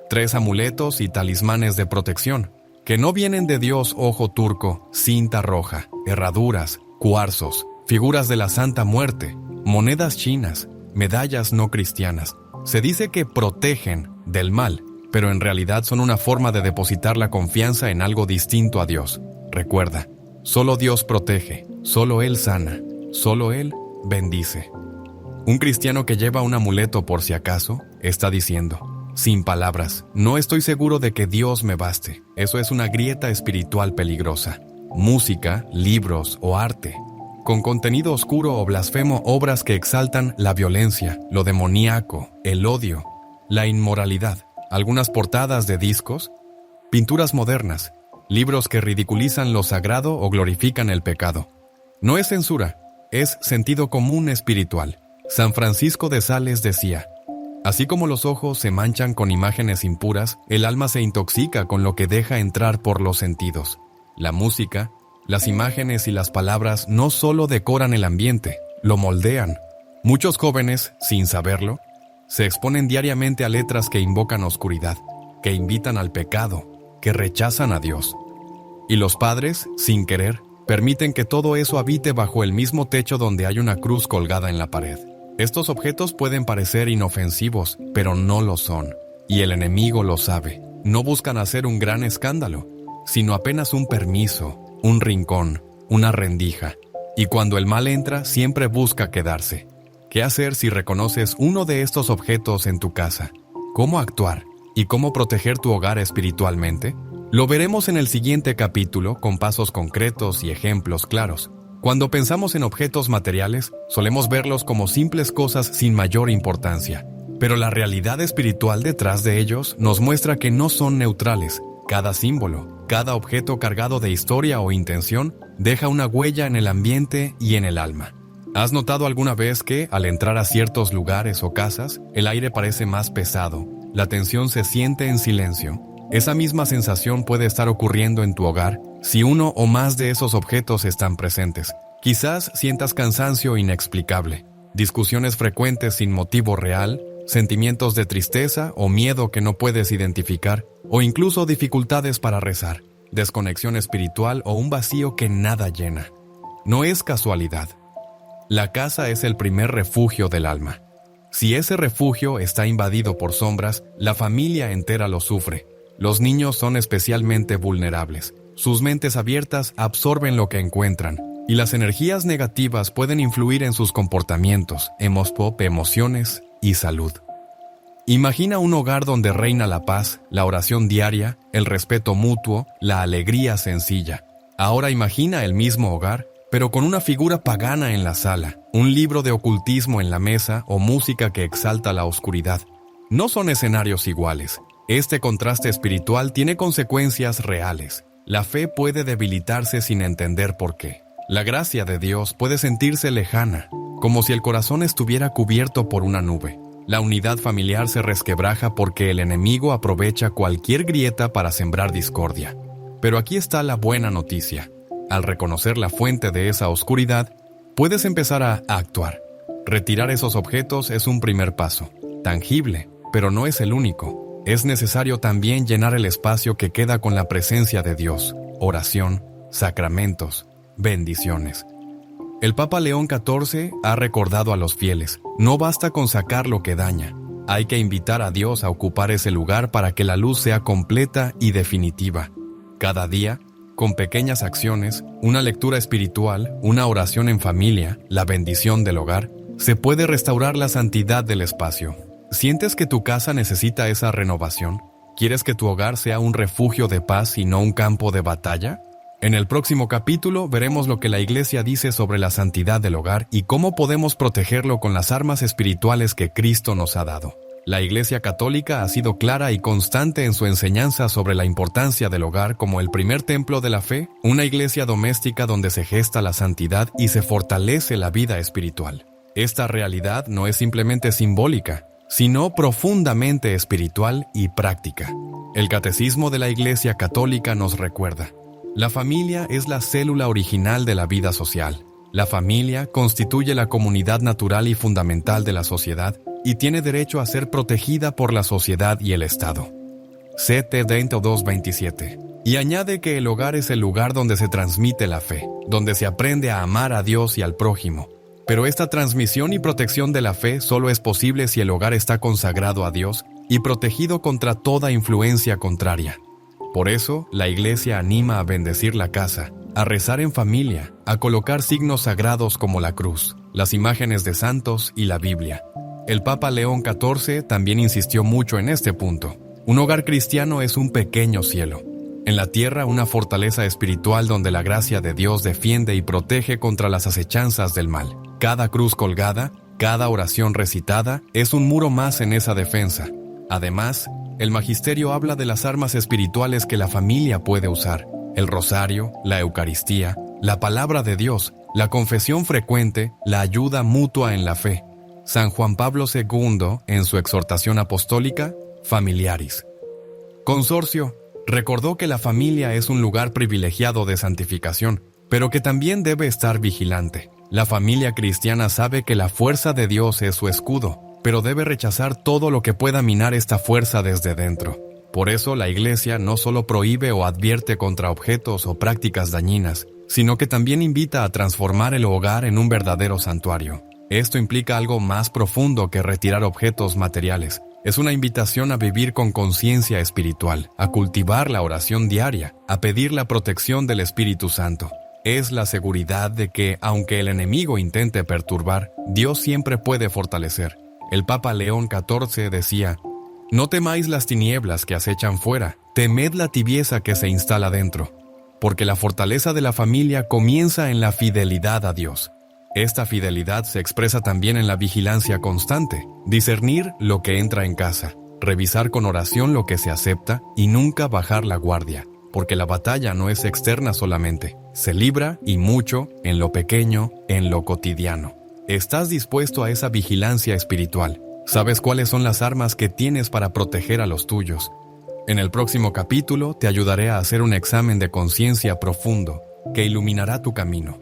3 amuletos y talismanes de protección, que no vienen de Dios: ojo turco, cinta roja, herraduras, cuarzos, figuras de la Santa Muerte, monedas chinas, medallas no cristianas. Se dice que protegen del mal, pero en realidad son una forma de depositar la confianza en algo distinto a Dios. Recuerda, solo Dios protege, solo Él sana, solo Él bendice. Un cristiano que lleva un amuleto por si acaso, está diciendo, sin palabras, no estoy seguro de que Dios me baste. Eso es una grieta espiritual peligrosa. Música, libros o arte. con contenido oscuro o blasfemo, obras que exaltan la violencia, lo demoníaco, el odio, la inmoralidad, algunas portadas de discos, pinturas modernas, libros que ridiculizan lo sagrado o glorifican el pecado. No es censura, es sentido común espiritual. San Francisco de Sales decía: así como los ojos se manchan con imágenes impuras, el alma se intoxica con lo que deja entrar por los sentidos. La música, las imágenes y las palabras no solo decoran el ambiente, lo moldean. Muchos jóvenes, sin saberlo, se exponen diariamente a letras que invocan oscuridad, que invitan al pecado, que rechazan a Dios. Y los padres, sin querer, permiten que todo eso habite bajo el mismo techo donde hay una cruz colgada en la pared. Estos objetos pueden parecer inofensivos, pero no lo son. Y el enemigo lo sabe. No buscan hacer un gran escándalo, sino apenas un permiso, un rincón, una rendija. Y cuando el mal entra, siempre busca quedarse. ¿Qué hacer si reconoces uno de estos objetos en tu casa? ¿Cómo actuar? ¿Y cómo proteger tu hogar espiritualmente? Lo veremos en el siguiente capítulo con pasos concretos y ejemplos claros. Cuando pensamos en objetos materiales, solemos verlos como simples cosas sin mayor importancia. Pero la realidad espiritual detrás de ellos nos muestra que no son neutrales. Cada símbolo, cada objeto cargado de historia o intención, deja una huella en el ambiente y en el alma. ¿Has notado alguna vez que, al entrar a ciertos lugares o casas, el aire parece más pesado, la tensión se siente en silencio? Esa misma sensación puede estar ocurriendo en tu hogar si uno o más de esos objetos están presentes. Quizás sientas cansancio inexplicable, discusiones frecuentes sin motivo real, sentimientos de tristeza o miedo que no puedes identificar, o incluso dificultades para rezar, desconexión espiritual o un vacío que nada llena. No es casualidad. La casa es el primer refugio del alma. Si ese refugio está invadido por sombras, la familia entera lo sufre. Los niños son especialmente vulnerables. Sus mentes abiertas absorben lo que encuentran, y las energías negativas pueden influir en sus comportamientos, emociones y salud. Imagina un hogar donde reina la paz, la oración diaria, el respeto mutuo, la alegría sencilla. Ahora imagina el mismo hogar, pero con una figura pagana en la sala, un libro de ocultismo en la mesa o música que exalta la oscuridad. No son escenarios iguales. Este contraste espiritual tiene consecuencias reales. La fe puede debilitarse sin entender por qué. La gracia de Dios puede sentirse lejana, como si el corazón estuviera cubierto por una nube. La unidad familiar se resquebraja porque el enemigo aprovecha cualquier grieta para sembrar discordia. Pero aquí está la buena noticia. Al reconocer la fuente de esa oscuridad, puedes empezar a actuar. Retirar esos objetos es un primer paso, tangible, pero no es el único. Es necesario también llenar el espacio que queda con la presencia de Dios, oración, sacramentos, bendiciones. El Papa León XIV ha recordado a los fieles, no basta con sacar lo que daña. Hay que invitar a Dios a ocupar ese lugar para que la luz sea completa y definitiva. Cada día, con pequeñas acciones, una lectura espiritual, una oración en familia, la bendición del hogar, se puede restaurar la santidad del espacio. ¿Sientes que tu casa necesita esa renovación? ¿Quieres que tu hogar sea un refugio de paz y no un campo de batalla? En el próximo capítulo veremos lo que la Iglesia dice sobre la santidad del hogar y cómo podemos protegerlo con las armas espirituales que Cristo nos ha dado. La Iglesia Católica ha sido clara y constante en su enseñanza sobre la importancia del hogar como el primer templo de la fe, una iglesia doméstica donde se gesta la santidad y se fortalece la vida espiritual. Esta realidad no es simplemente simbólica, sino profundamente espiritual y práctica. El Catecismo de la Iglesia Católica nos recuerda: la familia es la célula original de la vida social. La familia constituye la comunidad natural y fundamental de la sociedad y tiene derecho a ser protegida por la sociedad y el Estado. Ct. 22:27. Y añade que el hogar es el lugar donde se transmite la fe, donde se aprende a amar a Dios y al prójimo. Pero esta transmisión y protección de la fe solo es posible si el hogar está consagrado a Dios y protegido contra toda influencia contraria. Por eso, la Iglesia anima a bendecir la casa, a rezar en familia, a colocar signos sagrados como la cruz, las imágenes de santos y la Biblia. El Papa León XIV también insistió mucho en este punto. Un hogar cristiano es un pequeño cielo. En la tierra, una fortaleza espiritual donde la gracia de Dios defiende y protege contra las acechanzas del mal. Cada cruz colgada, cada oración recitada, es un muro más en esa defensa. Además, el magisterio habla de las armas espirituales que la familia puede usar: el rosario, la Eucaristía, la palabra de Dios, la confesión frecuente, la ayuda mutua en la fe. San Juan Pablo II, en su exhortación apostólica, Familiaris Consortio, recordó que la familia es un lugar privilegiado de santificación, pero que también debe estar vigilante. La familia cristiana sabe que la fuerza de Dios es su escudo, pero debe rechazar todo lo que pueda minar esta fuerza desde dentro. Por eso la Iglesia no solo prohíbe o advierte contra objetos o prácticas dañinas, sino que también invita a transformar el hogar en un verdadero santuario. Esto implica algo más profundo que retirar objetos materiales. Es una invitación a vivir con conciencia espiritual, a cultivar la oración diaria, a pedir la protección del Espíritu Santo. Es la seguridad de que, aunque el enemigo intente perturbar, Dios siempre puede fortalecer. El Papa León XIV decía: «No temáis las tinieblas que acechan fuera, temed la tibieza que se instala dentro». Porque la fortaleza de la familia comienza en la fidelidad a Dios. Esta fidelidad se expresa también en la vigilancia constante, discernir lo que entra en casa, revisar con oración lo que se acepta y nunca bajar la guardia, porque la batalla no es externa solamente, se libra y mucho en lo pequeño, en lo cotidiano. ¿Estás dispuesto a esa vigilancia espiritual? ¿Sabes cuáles son las armas que tienes para proteger a los tuyos? En el próximo capítulo te ayudaré a hacer un examen de conciencia profundo que iluminará tu camino.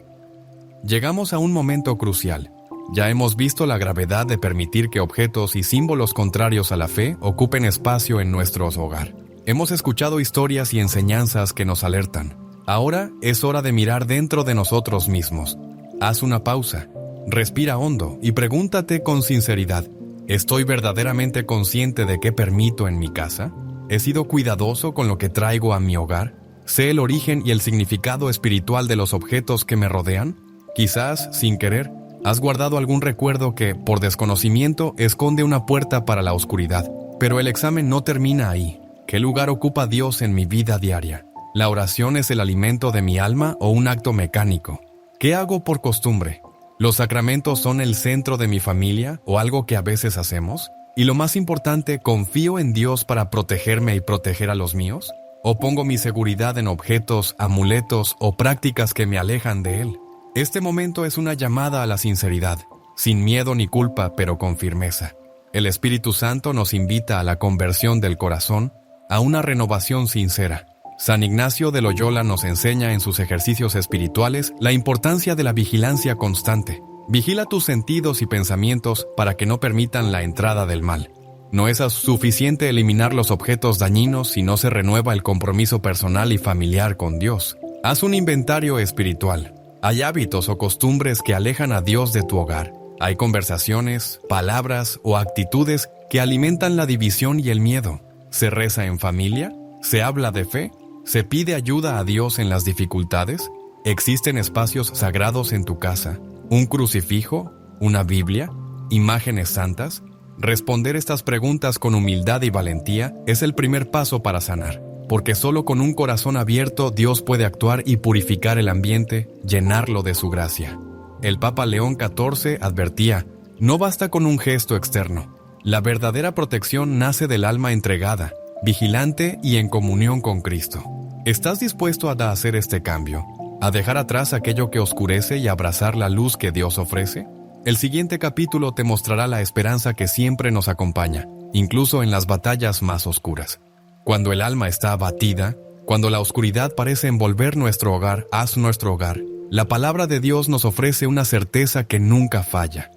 Llegamos a un momento crucial. Ya hemos visto la gravedad de permitir que objetos y símbolos contrarios a la fe ocupen espacio en nuestro hogar. Hemos escuchado historias y enseñanzas que nos alertan. Ahora es hora de mirar dentro de nosotros mismos. Haz una pausa, respira hondo y pregúntate con sinceridad: ¿estoy verdaderamente consciente de qué permito en mi casa? ¿He sido cuidadoso con lo que traigo a mi hogar? ¿Sé el origen y el significado espiritual de los objetos que me rodean? Quizás, sin querer, has guardado algún recuerdo que, por desconocimiento, esconde una puerta para la oscuridad. Pero el examen no termina ahí. ¿Qué lugar ocupa Dios en mi vida diaria? ¿La oración es el alimento de mi alma o un acto mecánico? ¿Qué hago por costumbre? ¿Los sacramentos son el centro de mi familia o algo que a veces hacemos? Y lo más importante, ¿confío en Dios para protegerme y proteger a los míos? ¿O pongo mi seguridad en objetos, amuletos o prácticas que me alejan de Él? Este momento es una llamada a la sinceridad, sin miedo ni culpa, pero con firmeza. El Espíritu Santo nos invita a la conversión del corazón, a una renovación sincera. San Ignacio de Loyola nos enseña en sus ejercicios espirituales la importancia de la vigilancia constante. Vigila tus sentidos y pensamientos para que no permitan la entrada del mal. No es suficiente eliminar los objetos dañinos si no se renueva el compromiso personal y familiar con Dios. Haz un inventario espiritual. Hay hábitos o costumbres que alejan a Dios de tu hogar. Hay conversaciones, palabras o actitudes que alimentan la división y el miedo. ¿Se reza en familia? ¿Se habla de fe? ¿Se pide ayuda a Dios en las dificultades? ¿Existen espacios sagrados en tu casa? ¿Un crucifijo? ¿Una Biblia? ¿Imágenes santas? Responder estas preguntas con humildad y valentía es el primer paso para sanar. Porque solo con un corazón abierto Dios puede actuar y purificar el ambiente, llenarlo de su gracia. El Papa León XIV advertía: no basta con un gesto externo. La verdadera protección nace del alma entregada, vigilante y en comunión con Cristo. ¿Estás dispuesto a hacer este cambio? ¿A dejar atrás aquello que oscurece y abrazar la luz que Dios ofrece? El siguiente capítulo te mostrará la esperanza que siempre nos acompaña, incluso en las batallas más oscuras. Cuando el alma está abatida, cuando la oscuridad parece envolver nuestro hogar, haz nuestro hogar. La palabra de Dios nos ofrece una certeza que nunca falla.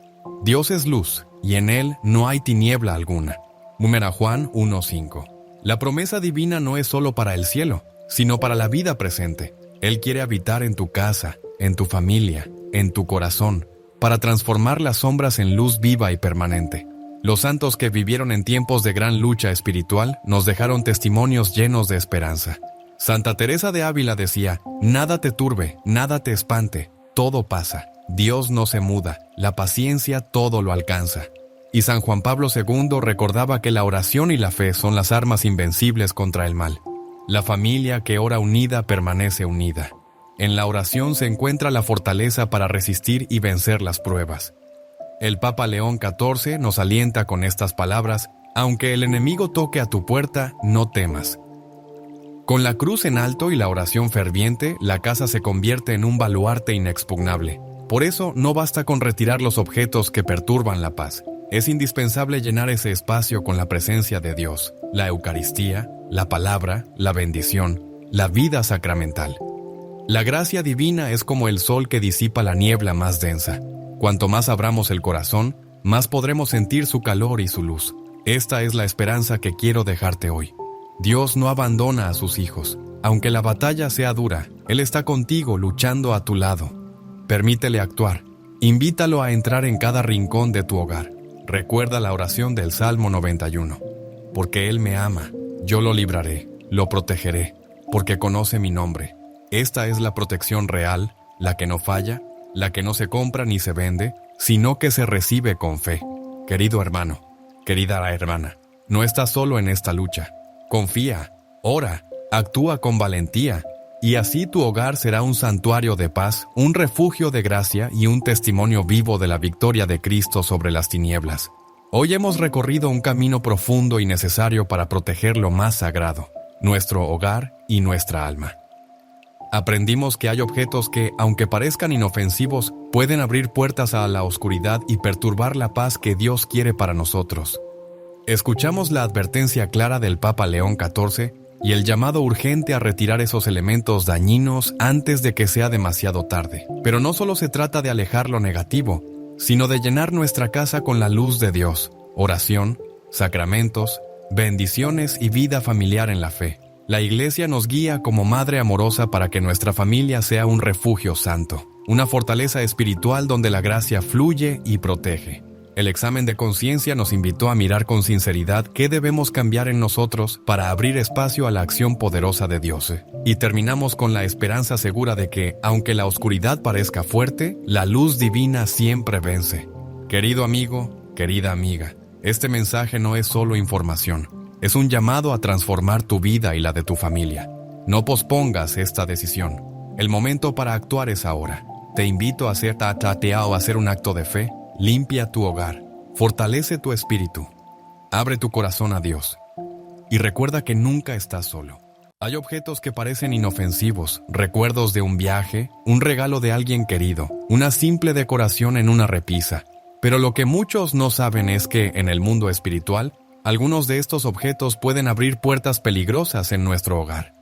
Dios es luz, y en Él no hay tiniebla alguna. Juan 1:5. La promesa divina no es solo para el cielo, sino para la vida presente. Él quiere habitar en tu casa, en tu familia, en tu corazón, para transformar las sombras en luz viva y permanente. Los santos que vivieron en tiempos de gran lucha espiritual nos dejaron testimonios llenos de esperanza. Santa Teresa de Ávila decía: nada te turbe, nada te espante, todo pasa. Dios no se muda, la paciencia todo lo alcanza. Y San Juan Pablo II recordaba que la oración y la fe son las armas invencibles contra el mal. La familia que ora unida permanece unida. En la oración se encuentra la fortaleza para resistir y vencer las pruebas. El Papa León XIV nos alienta con estas palabras: aunque el enemigo toque a tu puerta, no temas. Con la cruz en alto y la oración ferviente, la casa se convierte en un baluarte inexpugnable. Por eso, no basta con retirar los objetos que perturban la paz. Es indispensable llenar ese espacio con la presencia de Dios, la Eucaristía, la palabra, la bendición, la vida sacramental. La gracia divina es como el sol que disipa la niebla más densa. Cuanto más abramos el corazón, más podremos sentir su calor y su luz. Esta es la esperanza que quiero dejarte hoy. Dios no abandona a sus hijos. Aunque la batalla sea dura, Él está contigo luchando a tu lado. Permítele actuar. Invítalo a entrar en cada rincón de tu hogar. Recuerda la oración del Salmo 91. Porque Él me ama, yo lo libraré, lo protegeré, porque conoce mi nombre. Esta es la protección real, la que no falla, la que no se compra ni se vende, sino que se recibe con fe. Querido hermano, querida hermana, no estás solo en esta lucha. Confía, ora, actúa con valentía, y así tu hogar será un santuario de paz, un refugio de gracia y un testimonio vivo de la victoria de Cristo sobre las tinieblas. Hoy hemos recorrido un camino profundo y necesario para proteger lo más sagrado, nuestro hogar y nuestra alma. Aprendimos que hay objetos que, aunque parezcan inofensivos, pueden abrir puertas a la oscuridad y perturbar la paz que Dios quiere para nosotros. Escuchamos la advertencia clara del Papa León XIV y el llamado urgente a retirar esos elementos dañinos antes de que sea demasiado tarde. Pero no solo se trata de alejar lo negativo, sino de llenar nuestra casa con la luz de Dios, oración, sacramentos, bendiciones y vida familiar en la fe. La Iglesia nos guía como madre amorosa para que nuestra familia sea un refugio santo, una fortaleza espiritual donde la gracia fluye y protege. El examen de conciencia nos invitó a mirar con sinceridad qué debemos cambiar en nosotros para abrir espacio a la acción poderosa de Dios. Y terminamos con la esperanza segura de que, aunque la oscuridad parezca fuerte, la luz divina siempre vence. Querido amigo, querida amiga, este mensaje no es solo información. Es un llamado a transformar tu vida y la de tu familia. No pospongas esta decisión. El momento para actuar es ahora. Te invito a hacer o hacer un acto de fe. Limpia tu hogar. Fortalece tu espíritu. Abre tu corazón a Dios. Y recuerda que nunca estás solo. Hay objetos que parecen inofensivos, recuerdos de un viaje, un regalo de alguien querido, una simple decoración en una repisa. Pero lo que muchos no saben es que, en el mundo espiritual, algunos de estos objetos pueden abrir puertas peligrosas en nuestro hogar.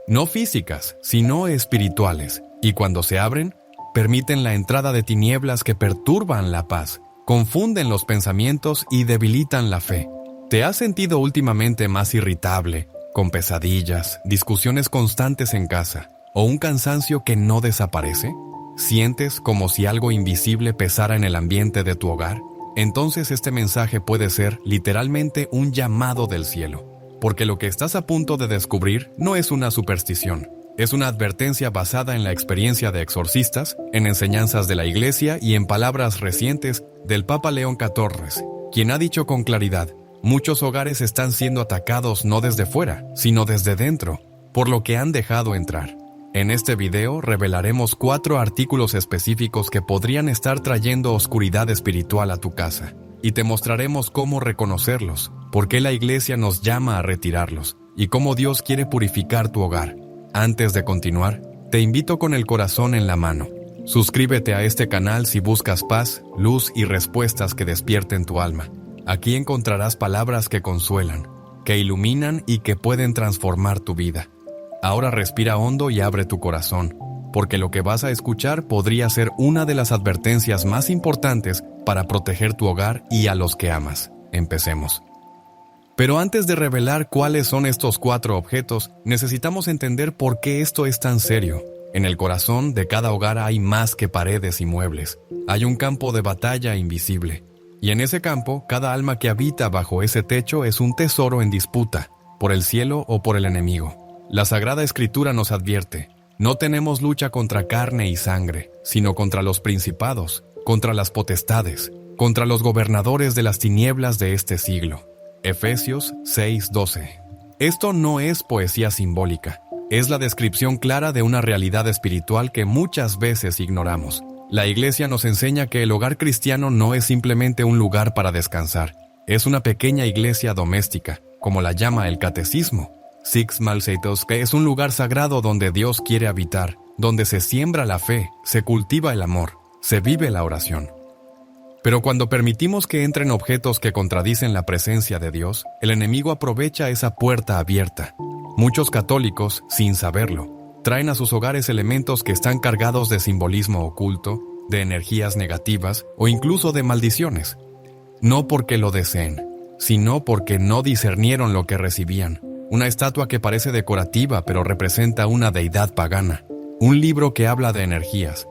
No físicas, sino espirituales. Y cuando se abren, permiten la entrada de tinieblas que perturban la paz, confunden los pensamientos y debilitan la fe. ¿Te has sentido últimamente más irritable, con pesadillas, discusiones constantes en casa, o un cansancio que no desaparece? ¿Sientes como si algo invisible pesara en el ambiente de tu hogar? Entonces este mensaje puede ser literalmente un llamado del cielo, porque lo que estás a punto de descubrir no es una superstición, es una advertencia basada en la experiencia de exorcistas, en enseñanzas de la Iglesia y en palabras recientes del Papa León XIV, quien ha dicho con claridad: muchos hogares están siendo atacados no desde fuera, sino desde dentro, por lo que han dejado entrar. En este video revelaremos 4 artículos específicos que podrían estar trayendo oscuridad espiritual a tu casa, y te mostraremos cómo reconocerlos, por qué la Iglesia nos llama a retirarlos, y cómo Dios quiere purificar tu hogar. Antes de continuar, te invito con el corazón en la mano. Suscríbete a este canal si buscas paz, luz y respuestas que despierten tu alma. Aquí encontrarás palabras que consuelan, que iluminan y que pueden transformar tu vida. Ahora respira hondo y abre tu corazón, porque lo que vas a escuchar podría ser una de las advertencias más importantes para proteger tu hogar y a los que amas. Empecemos. Pero antes de revelar cuáles son estos 4 objetos, necesitamos entender por qué esto es tan serio. En el corazón de cada hogar hay más que paredes y muebles. Hay un campo de batalla invisible. Y en ese campo, cada alma que habita bajo ese techo es un tesoro en disputa, por el cielo o por el enemigo. La Sagrada Escritura nos advierte: no tenemos lucha contra carne y sangre, sino contra los principados, contra las potestades, contra los gobernadores de las tinieblas de este siglo. Efesios 6:12. Esto no es poesía simbólica, es la descripción clara de una realidad espiritual que muchas veces ignoramos. La Iglesia nos enseña que el hogar cristiano no es simplemente un lugar para descansar, es una pequeña iglesia doméstica, como la llama el Catecismo. Six Malseitos, que es un lugar sagrado donde Dios quiere habitar, donde se siembra la fe, se cultiva el amor, se vive la oración. Pero cuando permitimos que entren objetos que contradicen la presencia de Dios, el enemigo aprovecha esa puerta abierta. Muchos católicos, sin saberlo, traen a sus hogares elementos que están cargados de simbolismo oculto, de energías negativas o incluso de maldiciones. No porque lo deseen, sino porque no discernieron lo que recibían. Una estatua que parece decorativa pero representa una deidad pagana. Un libro que habla de energías,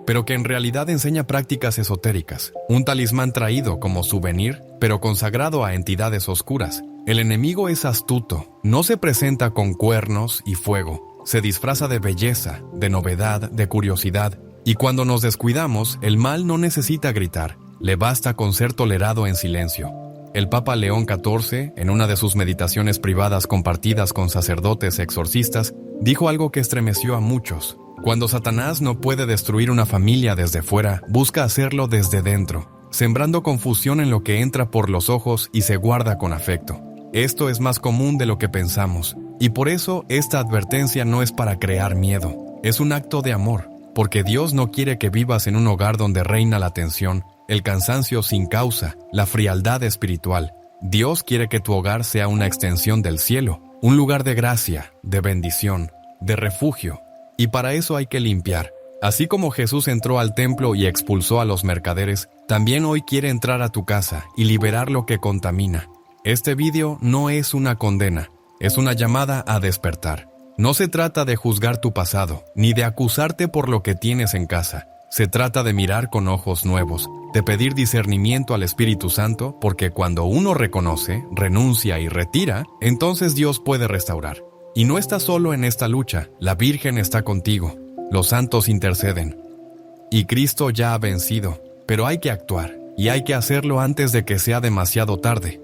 pero que en realidad enseña prácticas esotéricas. Un talismán traído como souvenir, pero consagrado a entidades oscuras. El enemigo es astuto, no se presenta con cuernos y fuego. Se disfraza de belleza, de novedad, de curiosidad. Y cuando nos descuidamos, el mal no necesita gritar, le basta con ser tolerado en silencio. El Papa León XIV, en una de sus meditaciones privadas compartidas con sacerdotes exorcistas, dijo algo que estremeció a muchos. Cuando Satanás no puede destruir una familia desde fuera, busca hacerlo desde dentro, sembrando confusión en lo que entra por los ojos y se guarda con afecto. Esto es más común de lo que pensamos, y por eso esta advertencia no es para crear miedo, es un acto de amor, porque Dios no quiere que vivas en un hogar donde reina la tensión, el cansancio sin causa, la frialdad espiritual. Dios quiere que tu hogar sea una extensión del cielo, un lugar de gracia, de bendición, de refugio. Y para eso hay que limpiar. Así como Jesús entró al templo y expulsó a los mercaderes, también hoy quiere entrar a tu casa y liberar lo que contamina. Este vídeo no es una condena, es una llamada a despertar. No se trata de juzgar tu pasado, ni de acusarte por lo que tienes en casa. Se trata de mirar con ojos nuevos, de pedir discernimiento al Espíritu Santo, porque cuando uno reconoce, renuncia y retira, entonces Dios puede restaurar. Y no estás solo en esta lucha, la Virgen está contigo, los santos interceden. Y Cristo ya ha vencido, pero hay que actuar, y hay que hacerlo antes de que sea demasiado tarde.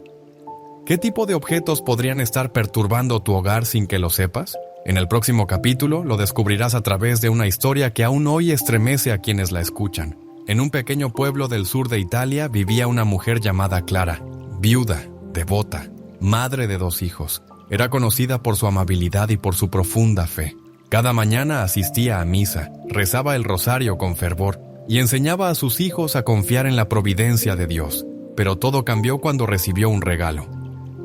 ¿Qué tipo de objetos podrían estar perturbando tu hogar sin que lo sepas? En el próximo capítulo lo descubrirás a través de una historia que aún hoy estremece a quienes la escuchan. En un pequeño pueblo del sur de Italia vivía una mujer llamada Clara, viuda, devota, madre de 2 hijos. Era conocida por su amabilidad y por su profunda fe. Cada mañana asistía a misa, rezaba el rosario con fervor y enseñaba a sus hijos a confiar en la providencia de Dios. Pero todo cambió cuando recibió un regalo.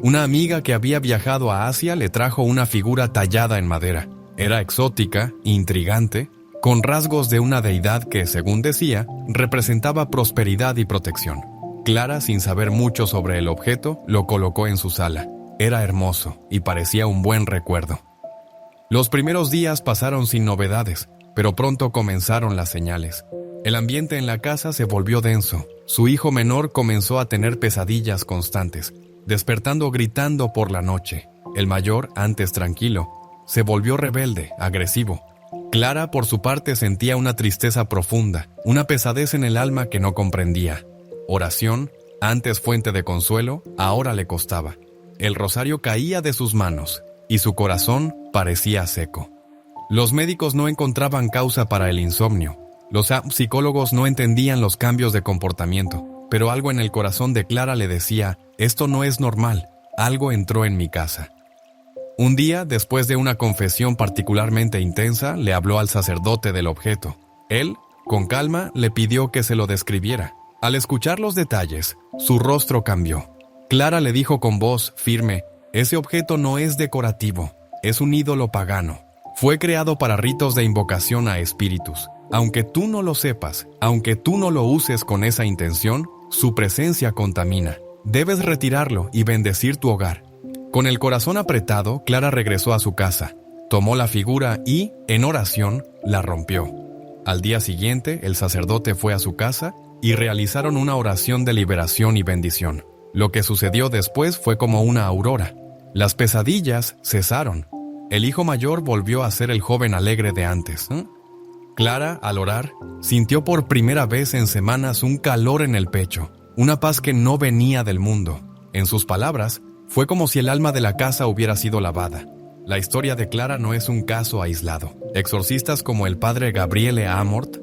Una amiga que había viajado a Asia le trajo una figura tallada en madera. Era exótica, intrigante, con rasgos de una deidad que, según decía, representaba prosperidad y protección. Clara, sin saber mucho sobre el objeto, lo colocó en su sala. Era hermoso y parecía un buen recuerdo. Los primeros días pasaron sin novedades, pero pronto comenzaron las señales. El ambiente en la casa se volvió denso. Su hijo menor comenzó a tener pesadillas constantes, despertando gritando por la noche. El mayor, antes tranquilo, se volvió rebelde, agresivo. Clara, por su parte, sentía una tristeza profunda, una pesadez en el alma que no comprendía. Oración, antes fuente de consuelo, ahora le costaba. El rosario caía de sus manos, y su corazón parecía seco. Los médicos no encontraban causa para el insomnio. Los psicólogos no entendían los cambios de comportamiento, pero algo en el corazón de Clara le decía, esto no es normal, algo entró en mi casa. Un día, después de una confesión particularmente intensa, le habló al sacerdote del objeto. Él, con calma, le pidió que se lo describiera. Al escuchar los detalles, su rostro cambió. Clara le dijo con voz firme, ese objeto no es decorativo, es un ídolo pagano. Fue creado para ritos de invocación a espíritus. Aunque tú no lo sepas, aunque tú no lo uses con esa intención, su presencia contamina. Debes retirarlo y bendecir tu hogar. Con el corazón apretado, Clara regresó a su casa, tomó la figura y, en oración, la rompió. Al día siguiente, el sacerdote fue a su casa y realizaron una oración de liberación y bendición. Lo que sucedió después fue como una aurora. Las pesadillas cesaron. El hijo mayor volvió a ser el joven alegre de antes. Clara, al orar, sintió por primera vez en semanas un calor en el pecho, una paz que no venía del mundo. En sus palabras, Fue como si el alma de la casa hubiera sido lavada. La historia de Clara no es un caso aislado. Exorcistas como el padre Gabriele Amort,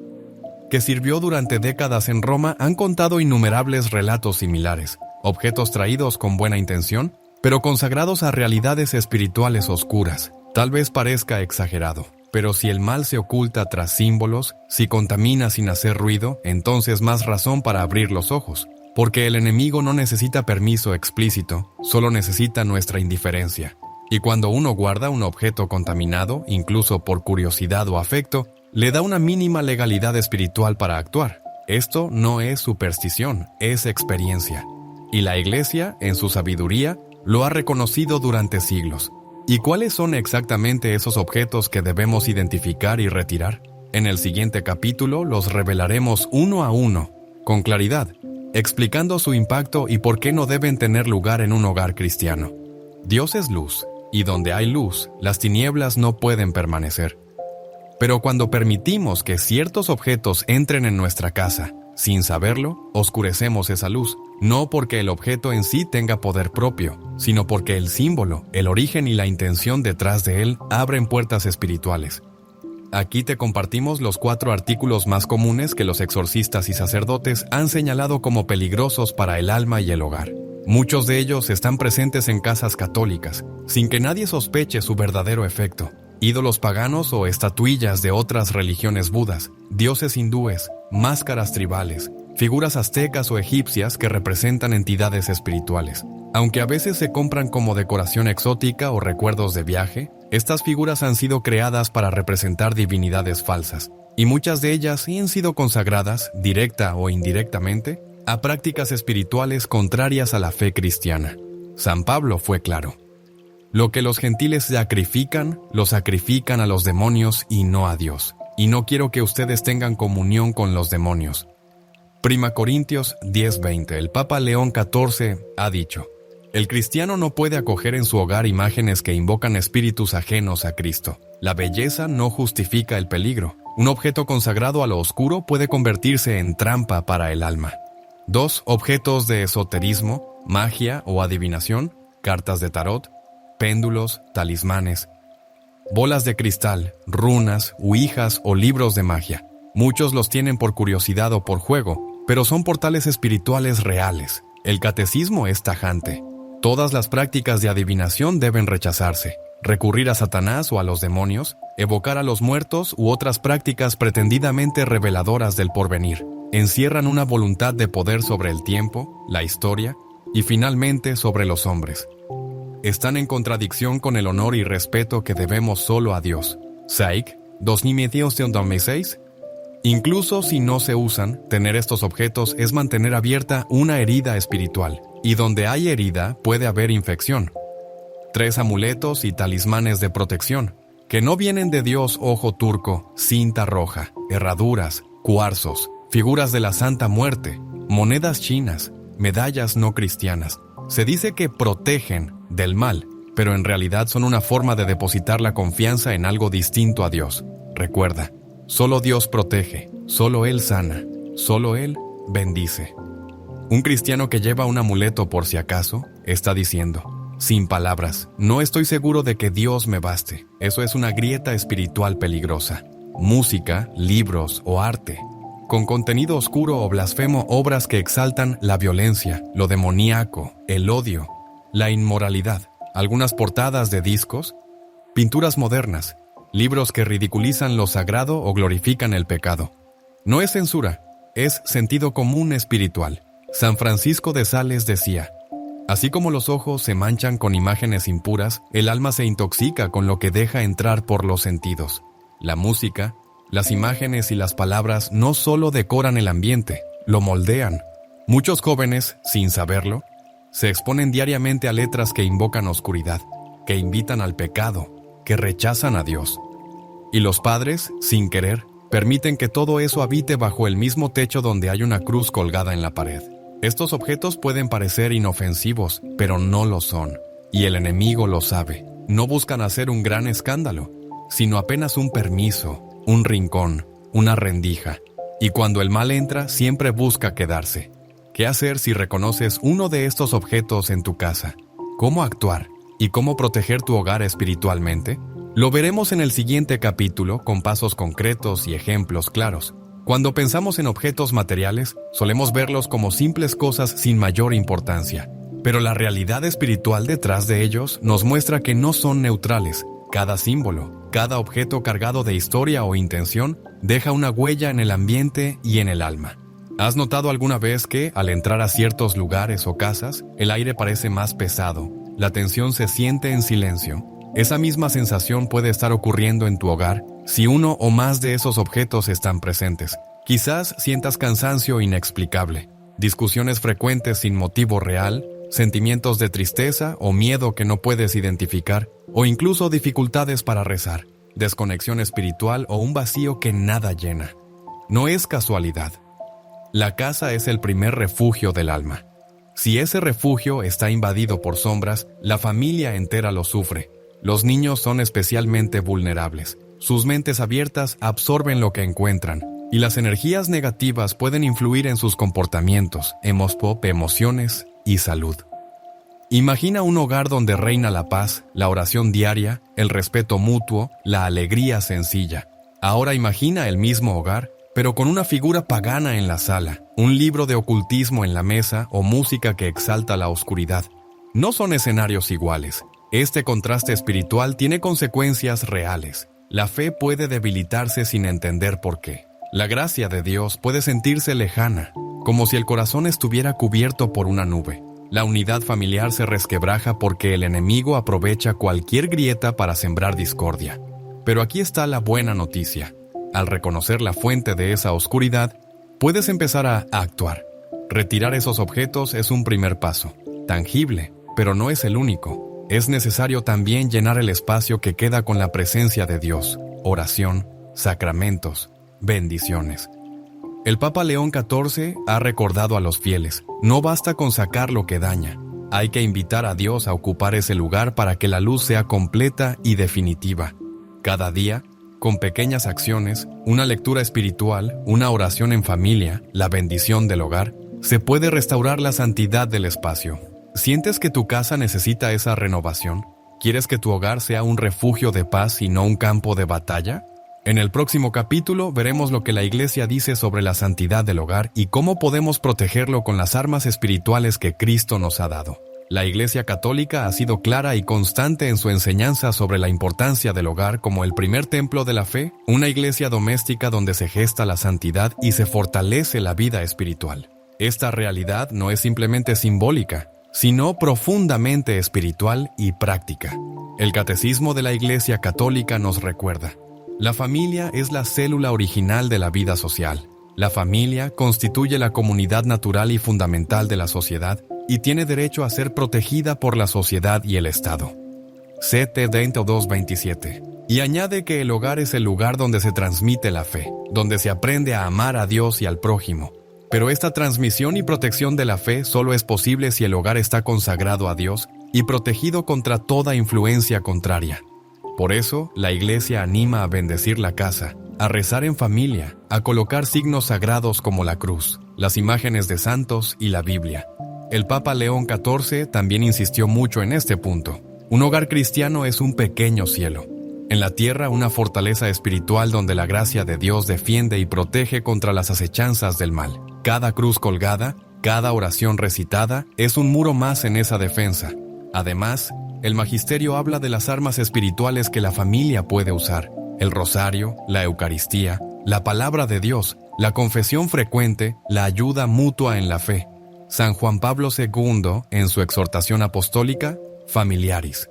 que sirvió durante décadas en Roma, han contado innumerables relatos similares, objetos traídos con buena intención, pero consagrados a realidades espirituales oscuras. Tal vez parezca exagerado, pero si el mal se oculta tras símbolos, si contamina sin hacer ruido, entonces más razón para abrir los ojos, porque el enemigo no necesita permiso explícito, solo necesita nuestra indiferencia. Y cuando uno guarda un objeto contaminado, incluso por curiosidad o afecto, le da una mínima legalidad espiritual para actuar. Esto no es superstición, es experiencia. Y la Iglesia, en su sabiduría, lo ha reconocido durante siglos. ¿Y cuáles son exactamente esos objetos que debemos identificar y retirar? En el siguiente capítulo los revelaremos uno a uno, con claridad, explicando su impacto y por qué no deben tener lugar en un hogar cristiano. Dios es luz, y donde hay luz, las tinieblas no pueden permanecer. Pero cuando permitimos que ciertos objetos entren en nuestra casa, sin saberlo, oscurecemos esa luz, no porque el objeto en sí tenga poder propio, sino porque el símbolo, el origen y la intención detrás de él abren puertas espirituales. Aquí te compartimos los 4 artículos más comunes que los exorcistas y sacerdotes han señalado como peligrosos para el alma y el hogar. Muchos de ellos están presentes en casas católicas, sin que nadie sospeche su verdadero efecto. Ídolos paganos o estatuillas de otras religiones budas, dioses hindúes, máscaras tribales, figuras aztecas o egipcias que representan entidades espirituales. Aunque a veces se compran como decoración exótica o recuerdos de viaje, estas figuras han sido creadas para representar divinidades falsas, y muchas de ellas han sido consagradas, directa o indirectamente, a prácticas espirituales contrarias a la fe cristiana. San Pablo fue claro. Lo que los gentiles sacrifican, lo sacrifican a los demonios y no a Dios. Y no quiero que ustedes tengan comunión con los demonios. 1 Corintios 10:20. El Papa León XIV ha dicho: el cristiano no puede acoger en su hogar imágenes que invocan espíritus ajenos a Cristo. La belleza no justifica el peligro. Un objeto consagrado a lo oscuro puede convertirse en trampa para el alma. 2. Objetos de esoterismo, magia o adivinación, cartas de tarot, péndulos, talismanes, bolas de cristal, runas, ouijas o libros de magia. Muchos los tienen por curiosidad o por juego, pero son portales espirituales reales. El catecismo es tajante. Todas las prácticas de adivinación deben rechazarse. Recurrir a Satanás o a los demonios, evocar a los muertos u otras prácticas pretendidamente reveladoras del porvenir, encierran una voluntad de poder sobre el tiempo, la historia y finalmente sobre los hombres. Están en contradicción con el honor y respeto que debemos solo a Dios. Psych, 2016. Incluso si no se usan, tener estos objetos es mantener abierta una herida espiritual, y donde hay herida puede haber infección. 3 amuletos y talismanes de protección, que no vienen de Dios: ojo turco, cinta roja, herraduras, cuarzos, figuras de la Santa Muerte, monedas chinas, medallas no cristianas. Se dice que protegen del mal, pero en realidad son una forma de depositar la confianza en algo distinto a Dios. Recuerda, solo Dios protege, solo Él sana, solo Él bendice. Un cristiano que lleva un amuleto por si acaso, está diciendo, sin palabras, no estoy seguro de que Dios me baste. Eso es una grieta espiritual peligrosa. Música, libros o arte, con contenido oscuro o blasfemo, obras que exaltan la violencia, lo demoníaco, el odio, la inmoralidad, algunas portadas de discos, pinturas modernas, libros que ridiculizan lo sagrado o glorifican el pecado. No es censura, es sentido común espiritual. San Francisco de Sales decía: así como los ojos se manchan con imágenes impuras, el alma se intoxica con lo que deja entrar por los sentidos. La música, las imágenes y las palabras no solo decoran el ambiente, lo moldean. Muchos jóvenes, sin saberlo, se exponen diariamente a letras que invocan oscuridad, que invitan al pecado, que rechazan a Dios. Y los padres, sin querer, permiten que todo eso habite bajo el mismo techo donde hay una cruz colgada en la pared. Estos objetos pueden parecer inofensivos, pero no lo son. Y el enemigo lo sabe. No buscan hacer un gran escándalo, sino apenas un permiso, un rincón, una rendija. Y cuando el mal entra, siempre busca quedarse. ¿Qué hacer si reconoces uno de estos objetos en tu casa? cómo actuar y cómo proteger tu hogar espiritualmente? Lo veremos en el siguiente capítulo con pasos concretos y ejemplos claros. Cuando pensamos en objetos materiales, solemos verlos como simples cosas sin mayor importancia. Pero la realidad espiritual detrás de ellos nos muestra que no son neutrales. Cada símbolo, cada objeto cargado de historia o intención, deja una huella en el ambiente y en el alma. ¿Has notado alguna vez que, al entrar a ciertos lugares o casas, el aire parece más pesado, la tensión se siente en silencio? Esa misma sensación puede estar ocurriendo en tu hogar si uno o más de esos objetos están presentes. Quizás sientas cansancio inexplicable, discusiones frecuentes sin motivo real, sentimientos de tristeza o miedo que no puedes identificar, o incluso dificultades para rezar, desconexión espiritual o un vacío que nada llena. No es casualidad. La casa es el primer refugio del alma. Si ese refugio está invadido por sombras, la familia entera lo sufre. Los niños son especialmente vulnerables. Sus mentes abiertas absorben lo que encuentran, y las energías negativas pueden influir en sus comportamientos, emociones y salud. Imagina un hogar donde reina la paz, la oración diaria, el respeto mutuo, la alegría sencilla. Ahora imagina el mismo hogar, pero con una figura pagana en la sala, un libro de ocultismo en la mesa o música que exalta la oscuridad. No son escenarios iguales. Este contraste espiritual tiene consecuencias reales. La fe puede debilitarse sin entender por qué. La gracia de Dios puede sentirse lejana, como si el corazón estuviera cubierto por una nube. La unidad familiar se resquebraja porque el enemigo aprovecha cualquier grieta para sembrar discordia. Pero aquí está la buena noticia. Al reconocer la fuente de esa oscuridad, puedes empezar a actuar. Retirar esos objetos es un primer paso, tangible, pero no es el único. Es necesario también llenar el espacio que queda con la presencia de Dios, oración, sacramentos, bendiciones. El Papa León XIV ha recordado a los fieles, no basta con sacar lo que daña. Hay que invitar a Dios a ocupar ese lugar para que la luz sea completa y definitiva. Cada día, con pequeñas acciones, una lectura espiritual, una oración en familia, la bendición del hogar, se puede restaurar la santidad del espacio. ¿Sientes que tu casa necesita esa renovación? ¿Quieres que tu hogar sea un refugio de paz y no un campo de batalla? En el próximo capítulo veremos lo que la Iglesia dice sobre la santidad del hogar y cómo podemos protegerlo con las armas espirituales que Cristo nos ha dado. La Iglesia Católica ha sido clara y constante en su enseñanza sobre la importancia del hogar como el primer templo de la fe, una iglesia doméstica donde se gesta la santidad y se fortalece la vida espiritual. Esta realidad no es simplemente simbólica, sino profundamente espiritual y práctica. El Catecismo de la Iglesia Católica nos recuerda: la familia es la célula original de la vida social. La familia constituye la comunidad natural y fundamental de la sociedad y tiene derecho a ser protegida por la sociedad y el Estado. CT 227. Y añade que el hogar es el lugar donde se transmite la fe, donde se aprende a amar a Dios y al prójimo. Pero esta transmisión y protección de la fe solo es posible si el hogar está consagrado a Dios y protegido contra toda influencia contraria. Por eso, la Iglesia anima a bendecir la casa, a rezar en familia, a colocar signos sagrados como la cruz, las imágenes de santos y la Biblia. El Papa León XIV también insistió mucho en este punto. Un hogar cristiano es un pequeño cielo. En la tierra, una fortaleza espiritual donde la gracia de Dios defiende y protege contra las acechanzas del mal. Cada cruz colgada, cada oración recitada, es un muro más en esa defensa. Además, el magisterio habla de las armas espirituales que la familia puede usar: el rosario, la Eucaristía, la palabra de Dios, la confesión frecuente, la ayuda mutua en la fe. San Juan Pablo II, en su exhortación apostólica, Familiaris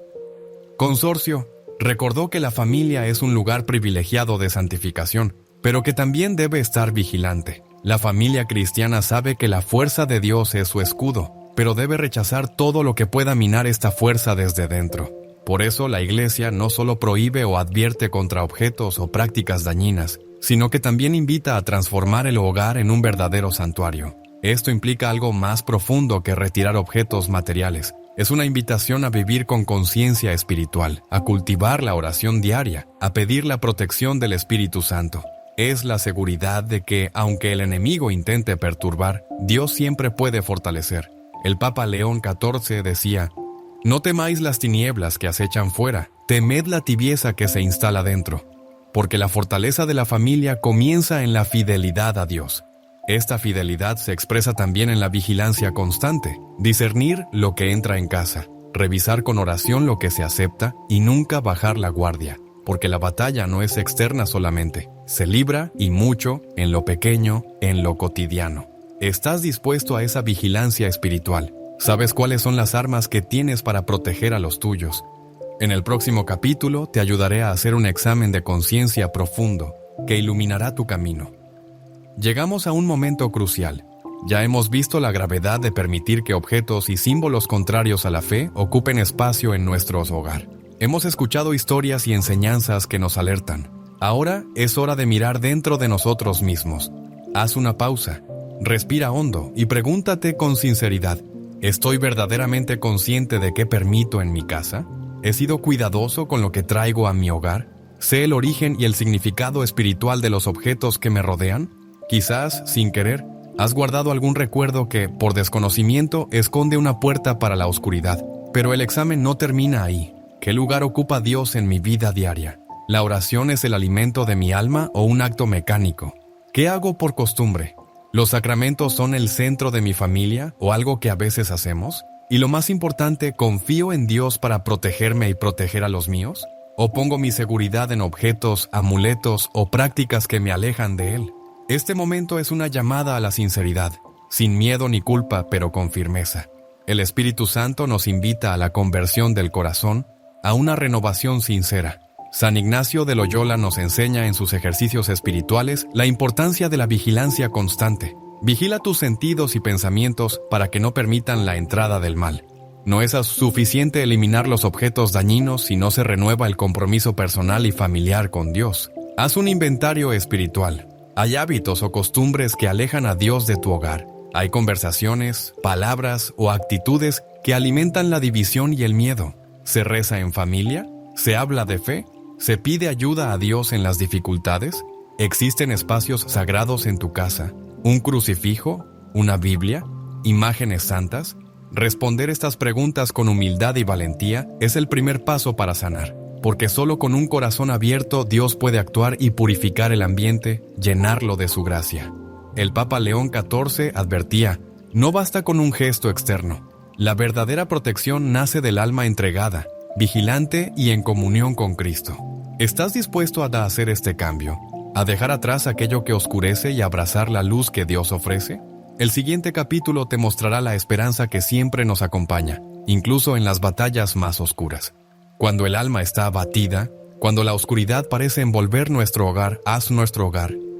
Consortio, recordó que la familia es un lugar privilegiado de santificación, pero que también debe estar vigilante. La familia cristiana sabe que la fuerza de Dios es su escudo, pero debe rechazar todo lo que pueda minar esta fuerza desde dentro. Por eso la Iglesia no solo prohíbe o advierte contra objetos o prácticas dañinas, sino que también invita a transformar el hogar en un verdadero santuario. Esto implica algo más profundo que retirar objetos materiales. Es una invitación a vivir con conciencia espiritual, a cultivar la oración diaria, a pedir la protección del Espíritu Santo. Es la seguridad de que, aunque el enemigo intente perturbar, Dios siempre puede fortalecer. El Papa León XIV decía: No temáis las tinieblas que acechan fuera, temed la tibieza que se instala dentro, porque la fortaleza de la familia comienza en la fidelidad a Dios. Esta fidelidad se expresa también en la vigilancia constante, discernir lo que entra en casa, revisar con oración lo que se acepta y nunca bajar la guardia, porque la batalla no es externa solamente, se libra y mucho en lo pequeño, en lo cotidiano. ¿Estás dispuesto a esa vigilancia espiritual? ¿Sabes cuáles son las armas que tienes para proteger a los tuyos? En el próximo capítulo te ayudaré a hacer un examen de conciencia profundo que iluminará tu camino. Llegamos a un momento crucial. Ya hemos visto la gravedad de permitir que objetos y símbolos contrarios a la fe ocupen espacio en nuestro hogar. Hemos escuchado historias y enseñanzas que nos alertan. Ahora es hora de mirar dentro de nosotros mismos. Haz una pausa, respira hondo y pregúntate con sinceridad: ¿estoy verdaderamente consciente de qué permito en mi casa? ¿He sido cuidadoso con lo que traigo a mi hogar? ¿Sé el origen y el significado espiritual de los objetos que me rodean? Quizás, sin querer, has guardado algún recuerdo que, por desconocimiento, esconde una puerta para la oscuridad. Pero el examen no termina ahí. ¿Qué lugar ocupa Dios en mi vida diaria? ¿La oración es el alimento de mi alma o un acto mecánico? ¿Qué hago por costumbre? ¿Los sacramentos son el centro de mi familia o algo que a veces hacemos? Y lo más importante, ¿confío en Dios para protegerme y proteger a los míos? ¿O pongo mi seguridad en objetos, amuletos o prácticas que me alejan de Él? Este momento es una llamada a la sinceridad, sin miedo ni culpa, pero con firmeza. El Espíritu Santo nos invita a la conversión del corazón, a una renovación sincera. San Ignacio de Loyola nos enseña en sus ejercicios espirituales la importancia de la vigilancia constante. Vigila tus sentidos y pensamientos para que no permitan la entrada del mal. No es suficiente eliminar los objetos dañinos si no se renueva el compromiso personal y familiar con Dios. Haz un inventario espiritual. Hay hábitos o costumbres que alejan a Dios de tu hogar. Hay conversaciones, palabras o actitudes que alimentan la división y el miedo. ¿Se reza en familia? ¿Se habla de fe? ¿Se pide ayuda a Dios en las dificultades? ¿Existen espacios sagrados en tu casa? ¿Un crucifijo? ¿Una Biblia? ¿Imágenes santas? Responder estas preguntas con humildad y valentía es el primer paso para sanar. Porque solo con un corazón abierto Dios puede actuar y purificar el ambiente, llenarlo de su gracia. El Papa León XIV advertía: no basta con un gesto externo. La verdadera protección nace del alma entregada, vigilante y en comunión con Cristo. ¿Estás dispuesto a hacer este cambio? ¿A dejar atrás aquello que oscurece y abrazar la luz que Dios ofrece? El siguiente capítulo te mostrará la esperanza que siempre nos acompaña, incluso en las batallas más oscuras. Cuando el alma está abatida, cuando la oscuridad parece envolver nuestro hogar,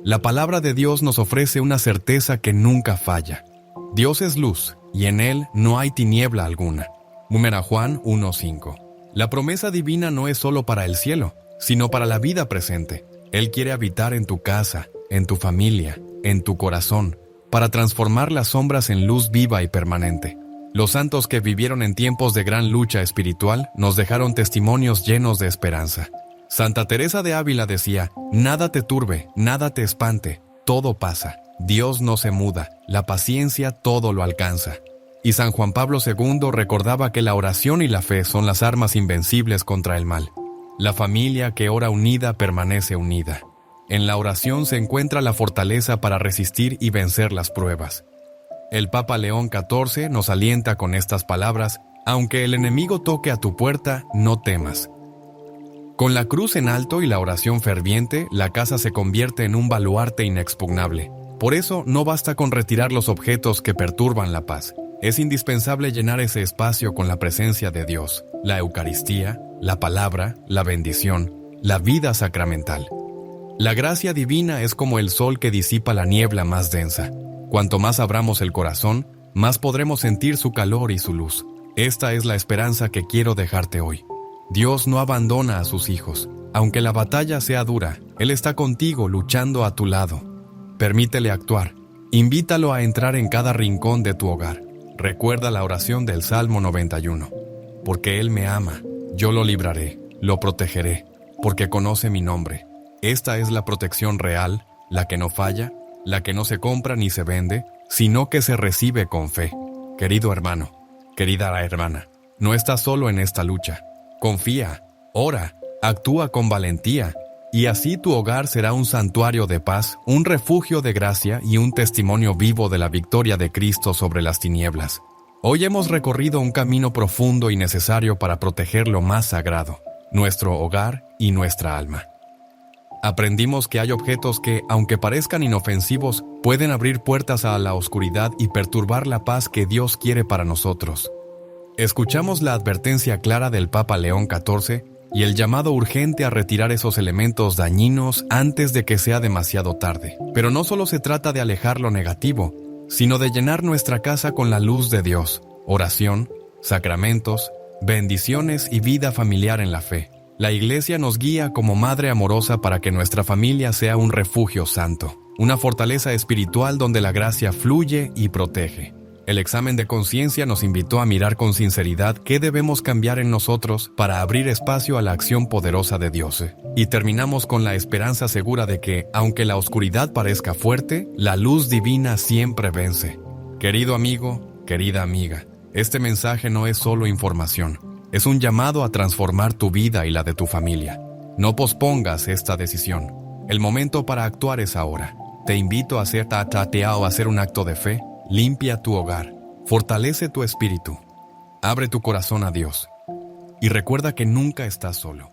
la palabra de Dios nos ofrece una certeza que nunca falla. Dios es luz, y en Él no hay tiniebla alguna. Juan 1:5. La promesa divina no es solo para el cielo, sino para la vida presente. Él quiere habitar en tu casa, en tu familia, en tu corazón, para transformar las sombras en luz viva y permanente. Los santos que vivieron en tiempos de gran lucha espiritual nos dejaron testimonios llenos de esperanza. Santa Teresa de Ávila decía: nada te turbe, nada te espante, todo pasa. Dios no se muda, la paciencia todo lo alcanza. Y San Juan Pablo II recordaba que la oración y la fe son las armas invencibles contra el mal. La familia que ora unida permanece unida. En la oración se encuentra la fortaleza para resistir y vencer las pruebas. El Papa León XIV nos alienta con estas palabras: aunque el enemigo toque a tu puerta, no temas. Con la cruz en alto y la oración ferviente, la casa se convierte en un baluarte inexpugnable. Por eso, no basta con retirar los objetos que perturban la paz. Es indispensable llenar ese espacio con la presencia de Dios, la Eucaristía, la palabra, la bendición, la vida sacramental. La gracia divina es como el sol que disipa la niebla más densa. Cuanto más abramos el corazón, más podremos sentir su calor y su luz. Esta es la esperanza que quiero dejarte hoy. Dios no abandona a sus hijos. Aunque la batalla sea dura, Él está contigo luchando a tu lado. Permítele actuar. Invítalo a entrar en cada rincón de tu hogar. Recuerda la oración del Salmo 91. Porque Él me ama, yo lo libraré, lo protegeré, porque conoce mi nombre. Esta es la protección real, la que no falla, la que no se compra ni se vende, sino que se recibe con fe. Querido hermano, querida hermana, No estás solo en esta lucha. Confía, ora, actúa con valentía, y así tu hogar será un santuario de paz, un refugio de gracia y un testimonio vivo de la victoria de Cristo sobre las tinieblas. Hoy hemos recorrido un camino profundo y necesario para proteger lo más sagrado, nuestro hogar y nuestra alma. Aprendimos que hay objetos que, aunque parezcan inofensivos, pueden abrir puertas a la oscuridad y perturbar la paz que Dios quiere para nosotros. Escuchamos la advertencia clara del Papa León XIV y el llamado urgente a retirar esos elementos dañinos antes de que sea demasiado tarde. Pero no solo se trata de alejar lo negativo, sino de llenar nuestra casa con la luz de Dios, oración, sacramentos, bendiciones y vida familiar en la fe. La Iglesia nos guía como madre amorosa para que nuestra familia sea un refugio santo, una fortaleza espiritual donde la gracia fluye y protege. El examen de conciencia nos invitó a mirar con sinceridad qué debemos cambiar en nosotros para abrir espacio a la acción poderosa de Dios. Y terminamos con la esperanza segura de que, aunque la oscuridad parezca fuerte, la luz divina siempre vence. Querido amigo, querida amiga, este mensaje no es solo información, es un llamado a transformar tu vida y la de tu familia. No pospongas esta decisión. El momento para actuar es ahora. Te invito a hacer o hacer un acto de fe. Limpia tu hogar, fortalece tu espíritu, abre tu corazón a Dios y recuerda que nunca estás solo.